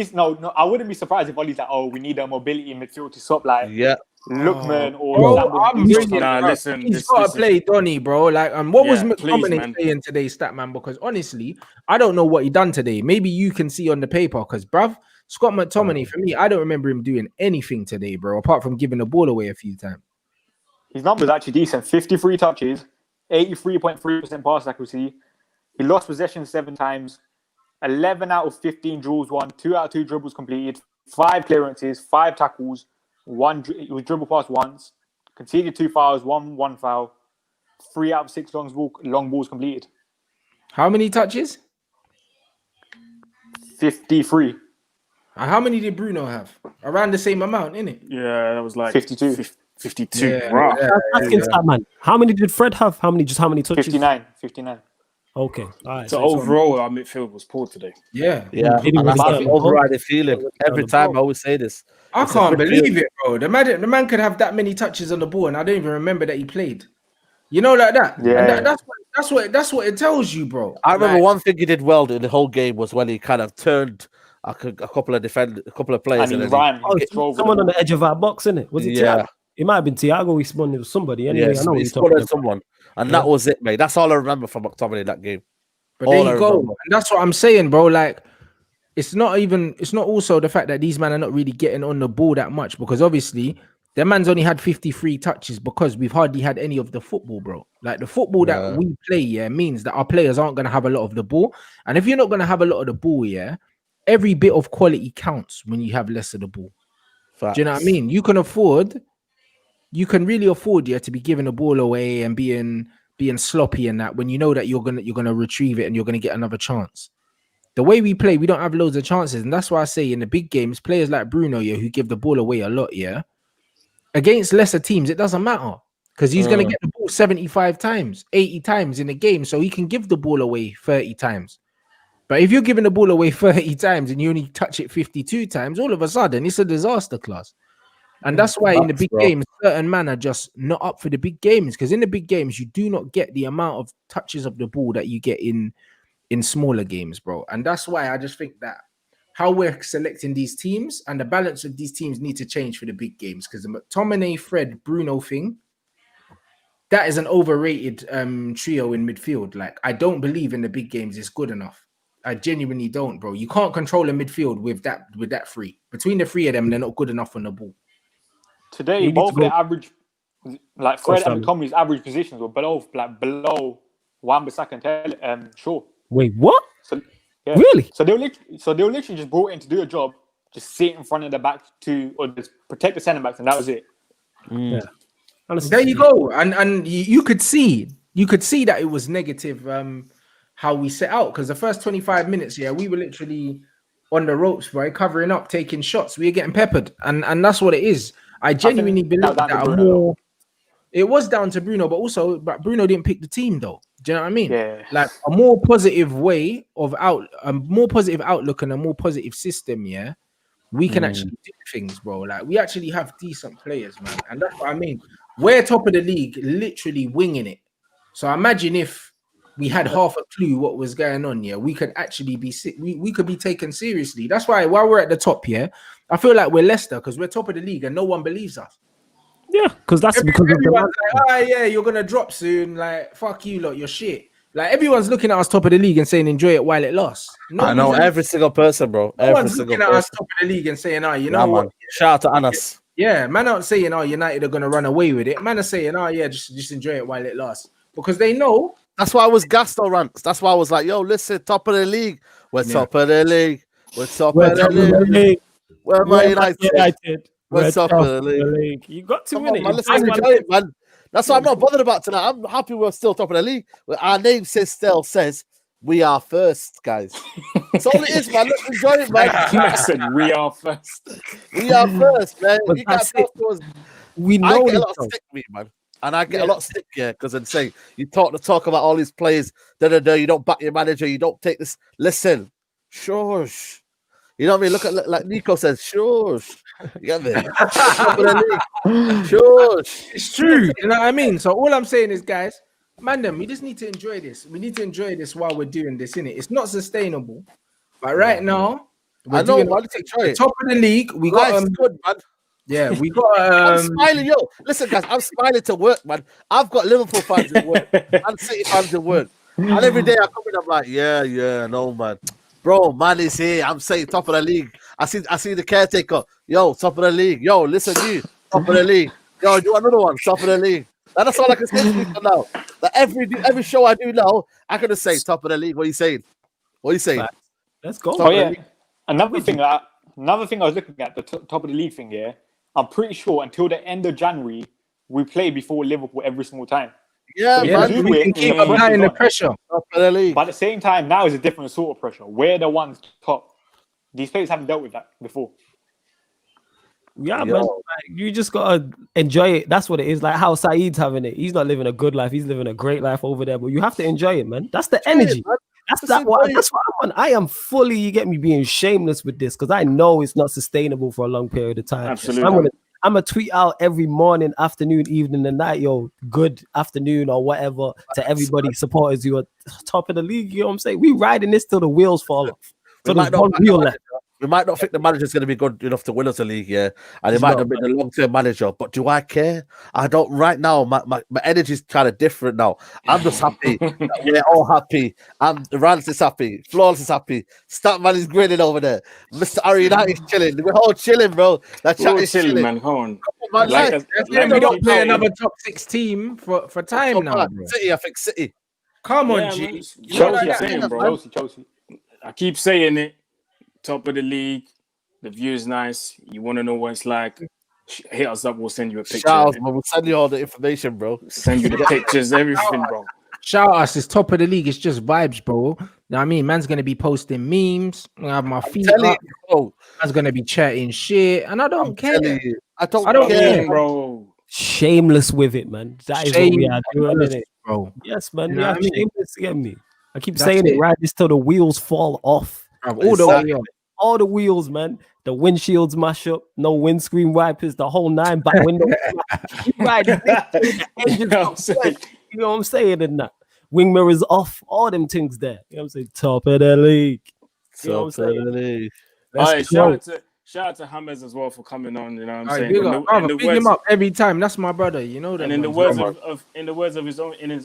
be surprised if Ollie's like, oh, we need a mobility in midfield to stop Lookman or listen. He's got to play Donny, bro. Like, what was McTominay saying today, Statman? Because honestly, I don't know what he done today. Maybe you can see on the paper, because bruv, Scott McTominay, for me, I don't remember him doing anything today, bro, apart from giving the ball away a few times. His numbers actually decent. 53 touches, 83.3% pass accuracy. He lost possession 7 times, 11 out of 15 dribbles won, 2 out of 2 dribbles completed, 5 clearances, 5 tackles, he was dribble past once, conceded 2 fouls, 1 foul, 3 out of 6 long balls completed. How many touches? 53. How many did Bruno have? Around the same amount, innit? Yeah, that was like 52. 52. Yeah, Wow. That, man. How many did Fred have? How many touches? 59. Okay. All right. So overall, our midfield was poor today. Yeah. And that's an overriding feeling. Every time I always say this. I can't believe it, bro. The man could have that many touches on the ball, and I don't even remember that he played. You know, like that. Yeah. And that's what it tells you, bro. I remember one thing he did well in the whole game was when he kind of turned a couple of players, and he ran. Someone on the edge of our box, innit? Was it Thiago? It might have been Thiago. He spun. It was somebody. Anyway, I know he spun at someone, and that was it, mate. That's all I remember from McTominay in that game. But there you go, and that's what I'm saying, bro. Like, it's not also the fact that these men are not really getting on the ball that much, because obviously their man's only had 53 touches because we've hardly had any of the football, bro. Like, the football that we play, means that our players aren't going to have a lot of the ball. And if you're not going to have a lot of the ball, every bit of quality counts when you have less of the ball. Facts. Do you know what I mean? You can really afford to be giving the ball away and being sloppy and that, when you know that you're gonna retrieve it and you're gonna get another chance. The way we play, we don't have loads of chances, and that's why I say in the big games, players like Bruno, who give the ball away a lot, against lesser teams, it doesn't matter, because he's gonna get the ball 75 times, 80 times in a game, so he can give the ball away 30 times. But if you're giving the ball away 30 times and you only touch it 52 times, all of a sudden it's a disaster class. And that's why in the big games, certain men are just not up for the big games, because in the big games, you do not get the amount of touches of the ball that you get in smaller games, bro. And that's why I just think that how we're selecting these teams and the balance of these teams need to change for the big games, because the McTominay, Fred, Bruno thing, that is an overrated trio in midfield. Like, I don't believe in the big games it's good enough. I genuinely don't, bro. You can't control a midfield with that three. Between the three of them, they're not good enough on the ball. Today, both their average, like Fred and McTominay's average positions were below Wan-Bissaka and Shaw. Wait, what? So, really? So they were literally just brought in to do a job, just sit in front of the back or just protect the centre backs, and that was it. Yeah. There you go, and you could see that it was negative how we set out, because the first 25 minutes, we were literally on the ropes, right, covering up, taking shots. We were getting peppered, and that's what it is. I genuinely believe that it was down to Bruno, but Bruno didn't pick the team though. Do you know what I mean? Yeah. Like a more positive way of a more positive outlook and a more positive system, we can actually do things, bro. Like, we actually have decent players, man. And that's what I mean. We're top of the league, literally winging it. So imagine if we had half a clue what was going on, we could actually be we could be taken seriously. That's why while we're at the top, I feel like we're Leicester, because we're top of the league and no one believes us. Yeah, because everyone's like, you're gonna drop soon. Like, fuck you lot, you're shit. Like, everyone's looking at us top of the league and saying enjoy it while it lasts. I know every single person, bro. Everyone's looking at us top of the league and saying, you know what? Man. Shout out to Anas. Yeah, man aren't saying, United are gonna run away with it. Man are saying, just enjoy it while it lasts, because they know. That's why I was gassed on Rants. That's why I was like, yo, listen, top of the league. We're top of the league. We're top of the league. Where am I United? We're top of the league. You got to win it. Man, listen, enjoy it, man. That's why I'm not bothered about tonight. I'm happy we're still top of the league. Our name says we are first, guys. That's all it is, man. Let's enjoy it, man. Listen, we are first. We are first, man. You guys we know I get a lot of stick me, man. And I get a lot of stick here because I'm saying you talk about all these players, you don't back your manager, you don't take this. Listen, shush. You know what I mean? Look at, like Nico says, shush. You get me? Shush. It's true. You know what I mean? So all I'm saying is, guys, we just need to enjoy this. We need to enjoy this while we're doing this, innit? It's not sustainable. But right now, I know, man, let's enjoy it. Top of the league. We got good, man. Yeah, we got. I'm smiling, yo. Listen, guys, I'm smiling to work, man. I've got Liverpool fans at work and City fans at work, and every day I come in, I'm like, no, man. Bro, man is here. I'm saying top of the league. I see the caretaker. Yo, top of the league. Yo, listen, you, top of the league. Yo, do another one, top of the league. That's all I can say to people now. Like every show I do now, I can just say top of the league. What are you saying? What are you saying? Let's go. Oh yeah. Another thing I was looking at, the top of the league thing. Yeah, I'm pretty sure until the end of January we play before Liverpool every single time. Yeah, so we can keep applying the pressure. Top of the league. But at the same time, now is a different sort of pressure. We're the ones top. These players haven't dealt with that before. Yeah, man. Like, you just gotta enjoy it. That's what it is. Like how Saeed's having it. He's not living a good life. He's living a great life over there. But you have to enjoy it, man. That's the energy. That's what I want. I am fully, you get me, being shameless with this because I know it's not sustainable for a long period of time. Absolutely. I'm gonna tweet out every morning, afternoon, evening, and night, yo, good afternoon or whatever to everybody, supporters. You are top of the league. You know what I'm saying? We riding this till the wheels fall off. So there's one wheel left. We might not think the manager's going to be good enough to win us a league, yeah, and he might not be the long-term manager. But do I care? I don't. Right now, my energy's kind of different now. I'm just happy. We're all happy. Rants is happy. Flawless is happy. Statman is grinning over there. Mr. Ari United is chilling. We're all chilling, bro. That chat is chilling, man. Come on. Man, we don't play another top 6 team for time now. Bro. City, I think City. Come on, G. Chelsea. I keep saying it. Top of the league, the view is nice. You want to know what it's like? Hit us up. We'll send you a picture. Shout out, we'll send you all the information, bro. Send you the pictures, everything, bro. Shout us. It's top of the league. It's just vibes, bro. You know what I mean? Man's gonna be posting memes. I have my feet up. Man's gonna be chatting shit, and I don't care. I don't care, bro. Shameless with it, man. That is what we are doing, it, bro. Yes, man. We are shameless. Get me. I keep saying it. Right, this till the wheels fall off. All the way up. All the wheels, man. The windshields mash up, no windscreen wipers, the whole 9 back window. You ride the engine you know what I'm saying? And that wing mirrors off, all them things there. You know what I'm saying? Top of the league. You know what I'm saying? All right, shout out to Hammers as well for coming on. You know what I'm saying? Big him up every time. That's my brother. You know that. And in the words of his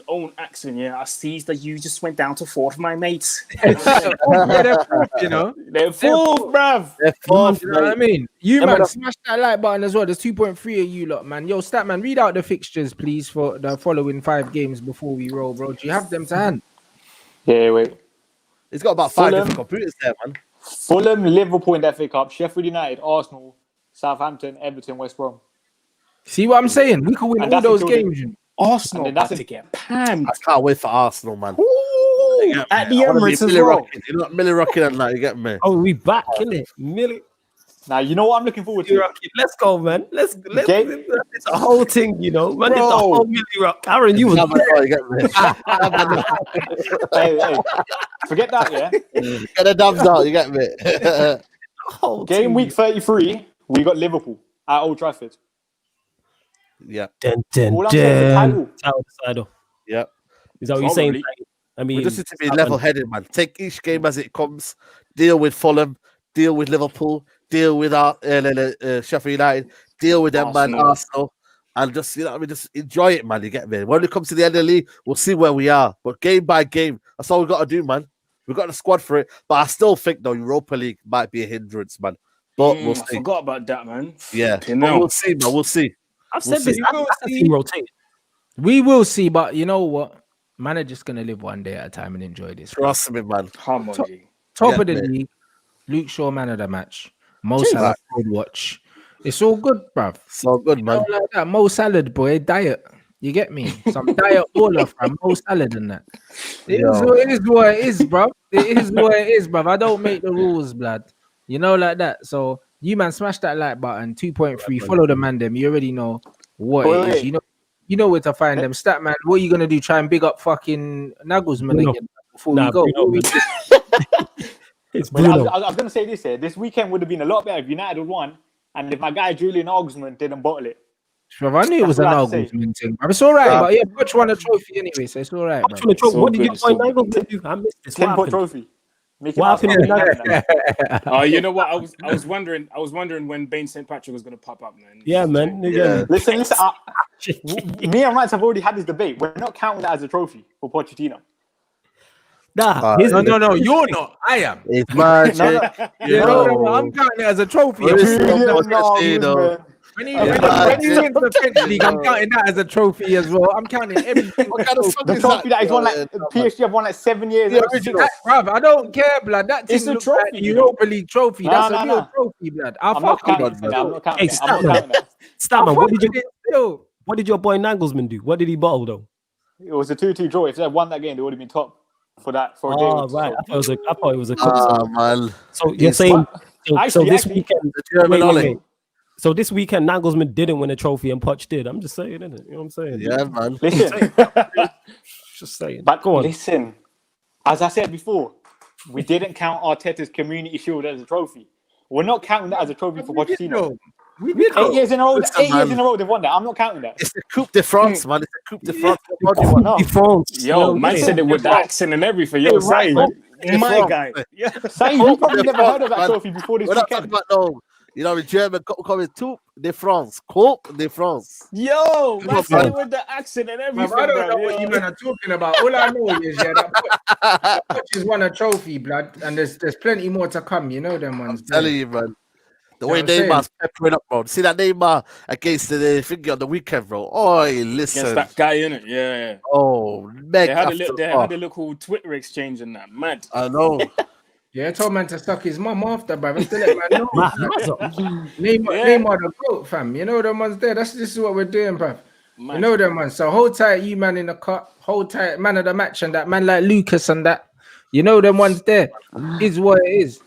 own accent, yeah, I see that you just went down to 4 of my mates. They're fourth, you know. They're fourth, bruv. They're fourth, you know what I mean? You man, smash that like button as well. There's 2.3 of you lot, man. Yo, Statman, read out the fixtures, please, for the following 5 games before we roll, bro. Do you have them to hand? Yeah, wait. He's got about 5 different computers there, man. Fulham, Liverpool in the FA Cup, Sheffield United, Arsenal, Southampton, Everton, West Brom. See what I'm saying? We could win all those games. Arsenal about to get panned. I can't wait for Arsenal, man. At the Emirates as well. You're not Millie Rocking and that, you get me? Oh, we back, innit? Millie. Now, you know what I'm looking forward to? Let's go, man. Let's it's a whole thing, you know. Man, it's a whole Millie Rock. Aaron, you was hey, forget that, yeah? Get the dubs out, you get me? Game week 33, we got Liverpool at Old Trafford. Yeah. All I'm saying is title. Yeah. Is that what you're saying? I mean, we just need to be level-headed, man. Take each game as it comes. Deal with Fulham. Deal with Liverpool. Deal with Sheffield United. Deal with them, man. Arsenal. And just, you know what I mean, just enjoy it, man. You get me? When it comes to the end of the league, we'll see where we are. But game by game, that's all we've got to do, man. We've got the squad for it. But I still think, though, Europa League might be a hindrance, man. But we'll see. I forgot about that, man. Yeah. We'll see, man. We'll see. I've said this. We will see, but you know what? Man are just going to live one day at a time and enjoy this. Trust me, man. Come on, Top of the league. Luke Shaw, man of the match. Mo Salah, good watch. It's all good, bruv. So good, man. Like that. Mo Salad, boy, diet. You get me? Some diet baller from Mo Salad and that. It is what it is, bruv. It is what it is, bruv. I don't make the rules, blood. You know, like that. So you, man, smash that like button. 2.3. Follow the man, them. You already know what it is. You know where to find them. Stat man, what are you gonna do? Try and big up fucking Nagelsmann again before we go? It's Bruno. I was gonna say this here. This weekend would have been a lot better if United had won, and if my guy Julian Nagelsmann didn't bottle it. I knew it was a Nagelsmann thing. It's all right, but yeah, Butch won a trophy anyway, so it's all right. What did you find Nagelsmann do? I missed this. 10-point trophy. What happened? Oh, you know what? I was wondering when Bain St. Patrick was gonna pop up, man. Yeah, man. Yeah. Listen. Me and Rants have already had this debate. We're not counting that as a trophy for Pochettino. Nah, no, you're not. I am. It's magic. I'm counting it as a trophy. When he wins the French league, I'm counting that as a trophy as well. I'm counting everything. What kind of song The is trophy that that? he's won like PSG have won like 7 years. Bruv, I don't care, blood. That It's thing a looks trophy, like Europa League trophy. That's a real Nah. trophy, blood. I'm not counting that. I'm not counting that. I'm not counting that. Statman, what did your boy Nagelsmann do? What did he bottle though? It was a 2-2 draw. If they had won that game, they would have been top for a game. Oh, right. I thought it was a man. So you're saying so this weekend the German wait. So this weekend Nagelsmann didn't win a trophy and Poch did. I'm just saying, innit? You know what I'm saying? Yeah, man. Listen, Just saying. but Go on. listen, as I said before, we didn't count Arteta's Community Shield as a trophy. We're not counting that as a trophy for Pochettino. We did 8 years in a row. Listen, 8 years in a row they've won that. I'm not counting that. It's the Coupe de France, man. It's the Coupe de France. Yo, man said it with the accent and everything. Yo, Sai, my guy. Yeah. Sai, you probably never heard of that trophy before this We're not talking weekend. about the German coming Coupe de France. Coupe de France. Yo, man said it with the accent and everything. I don't know what you men are talking about. All I know is that Poch has won a trophy, blood, and there's plenty more to come. You know them ones. I'm telling you, man. The way Neymar's peppering up, bro. See that Neymar against the figure on the weekend, bro. Oh, listen. Against that guy, innit? Yeah. Oh, They had a little Twitter exchange and that. Mad. I know. Yeah, I told man to suck his mum after, bro. Still let man know. Neymar the goat, fam. You know them ones there. This is what we're doing, bro. You know them ones. So hold tight, you man in the cut. Hold tight, man of the match, and that man like Lucas and that. You know them ones there. Is what it is. You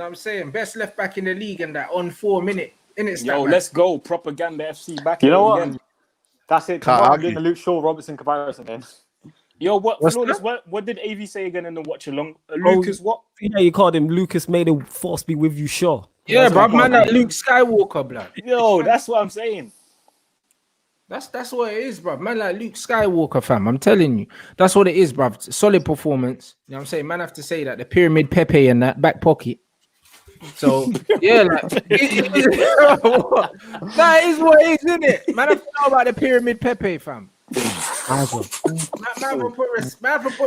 know what I'm saying? Best left back in the league and that on 4 minute. Yo, let's go. Propaganda FC back. You know what? Again. That's it. I'm doing the Luke Shaw Robertson comparison then. Yo, what did AV say again in the watch along? Lucas, what? Yeah, you called him Lucas made a force be with you, sure. Yeah, bro, man, like Luke Skywalker, blood. Yo, that's what I'm saying. That's what it is, bro. Man, like Luke Skywalker, fam. I'm telling you, that's what it is, bro. Solid performance. You know what I'm saying? Man, I have to say that the pyramid Pepe and that back pocket. So yeah, like that is what it is, isn't it? Man, I have to know about the pyramid Pepe, fam. Man, put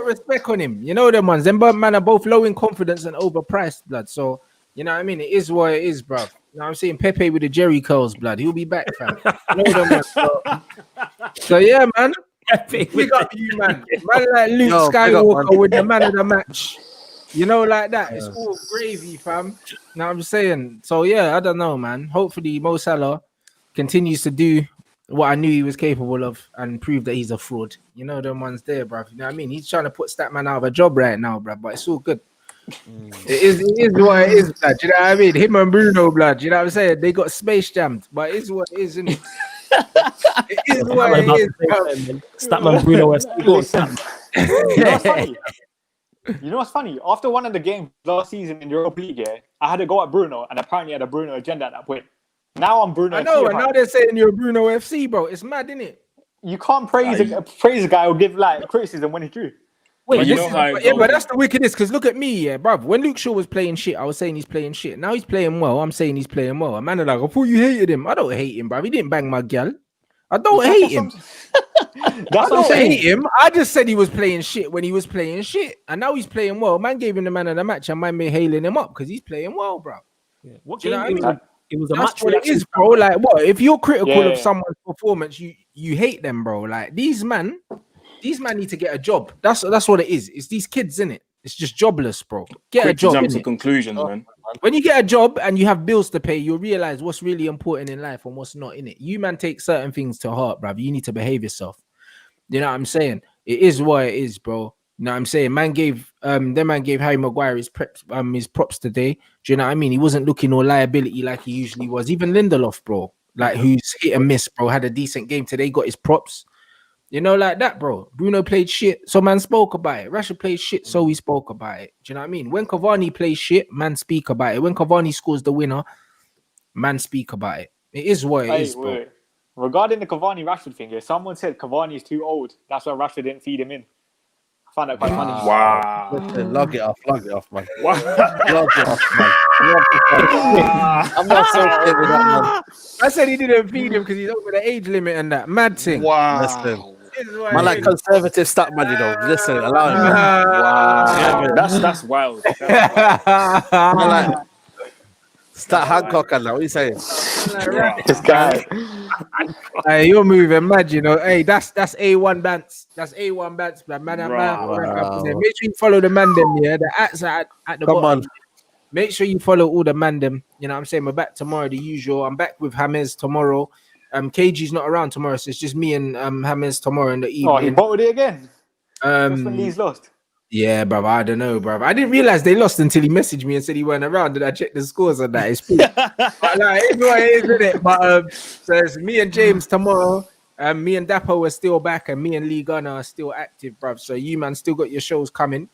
respect on him. You know them ones. Them man are both low in confidence and overpriced, blood. So you know what I mean. It is what it is, bro. You know what I'm saying? Pepe with the Jerry curls, blood. He'll be back, fam. You know them ones, so yeah, man. Big up you, man. Man like Luke Skywalker with the man of the match. You know, like that. It's all gravy, fam. You know what I'm saying? So yeah, I don't know, man. Hopefully Mo Salah continues to do what I knew he was capable of and prove that he's a fraud. You know them ones there, bro. You know what I mean? He's trying to put Statman out of a job right now, bro. But it's all good. It is what it is, blood. You know what I mean? Him and Bruno, blood. You know what I'm saying? They got space jammed, but it's what it is, isn't it? It is what it is. Statman Bruno. You know what's funny? You know what's funny? After one of the games last season in the Europa League, I had to go at Bruno, and apparently had a Bruno agenda at that point. Now I'm Bruno. I know, and now they're saying you're Bruno FC, bro. It's mad, isn't it? You can't praise a guy or give like criticism when he's true. Wait, but that's the wickedness. Because look at me, yeah, bruv. When Luke Shaw was playing shit, I was saying he's playing shit. Now he's playing well. I'm saying he's playing well. A man are like, I thought you hated him. I don't hate him, bruv. He didn't bang my gal. I don't hate him. I don't hate him. I just said he was playing shit when he was playing shit, and now he's playing well. Man gave him the man of the match, and man be hailing him up because he's playing well, bro. Yeah. What game? You know what I mean? It was a That's match what it is, bro. Like, what if you're critical of someone's performance, you hate them, bro? Like these man need to get a job. That's what it is. It's these kids, innit? It's just jobless, bro. Get a job. Jump to conclusions, man. When you get a job and you have bills to pay, you'll realize what's really important in life and what's not in it. You man take certain things to heart, bruv. You need to behave yourself. You know what I'm saying? It is what it is, bro. You know what I'm saying? Man gave Harry Maguire his props today. Do you know what I mean? He wasn't looking all liability like he usually was. Even Lindelof, bro, like who's hit and miss, bro, had a decent game today, got his props. You know, like that, bro. Bruno played shit, so man spoke about it. Rashford played shit, so we spoke about it. Do you know what I mean? When Cavani plays shit, man speak about it. When Cavani scores the winner, man speak about it. It is what it is, bro. Regarding the Cavani Rashford thing, someone said Cavani is too old. That's why Rashford didn't feed him in. I found that quite funny. Wow. Listen, log it off, man. Log it off, man. I'm not so scared with that, man. I said he didn't feed him because he's over the age limit and that mad thing. Wow. Listen. Man, like conservative stat man, you know. Listen, allow him. Wow, that's wild. Man, like stat Hancock and that. What are you saying? This guy. Hey, you're moving mad, you know. Hey, that's A1 Bants. That's A1 Bants, man. Wow. Make sure you follow the man them, yeah. The ats are at the Come bottom. on. Make sure you follow all the man them. You know what I'm saying? We're back tomorrow, the usual. I'm back with James tomorrow. KG's not around tomorrow, so it's just me and James tomorrow in the evening. Oh, he bottled it again. Just when Lee's lost. Yeah, brother. I don't know, brother. I didn't realize they lost until he messaged me and said he weren't around. And I checked the scores on that. It's pretty. But like, it's what it is, isn't it? But so it's me and James tomorrow. Me and Dapo are still back, and me and Lee Gunner are still active, bruv. So you man still got your shows coming.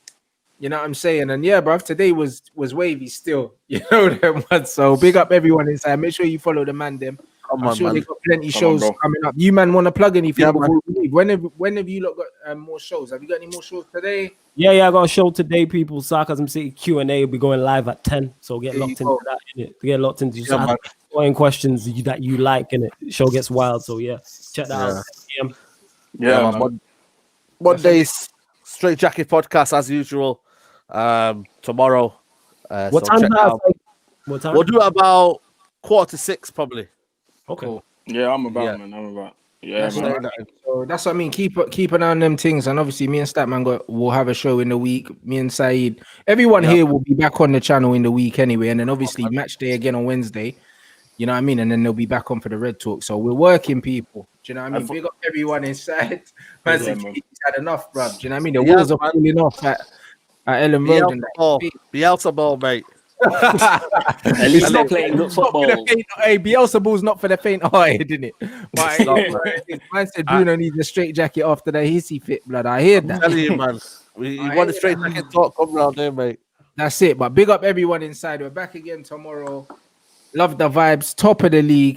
You know what I'm saying? And yeah, bruv, today was wavy still. You know them ones. So big up everyone inside. Make sure you follow the man them. I'm sure they got plenty shows coming up. You man want to plug anything before we leave? When have you lot got more shows? Have you got any more shows today? Yeah, I got a show today, people. Sarcasm City Q&A will be going live at 10. So get locked into that, innit? Get locked into questions that you like, and the show gets wild. So yeah, check that out. Yeah, man. Monday's Straight Jacket podcast as usual. Tomorrow. What time? What time? We'll do it about 5:45 probably. Okay. Cool. Yeah, I'm about, man. I'm about. Yeah, man. So that's what I mean. Keep an eye on them things, and obviously, me and Statman will have a show in the week. Me and Saeed, everyone here will be back on the channel in the week anyway, and then obviously match day again on Wednesday. You know what I mean? And then they'll be back on for the Red Talk. So we're working, people. Do you know what I mean? Big up everyone inside. Man, he's had enough, bro. Do you know what I mean? The wheels are falling off at Ellen Road. Beelzebub, mate. At least they're playing good football. Hey, Beelzebub's not for the faint-hearted, isn't it? Man said Bruno needs a straight jacket after the hissy fit, blood. I hear that. I'm telling you, man. You want a straight jacket talk? Come round there, mate. That's it. But big up everyone inside. We're back again tomorrow. Love the vibes. Top of the league.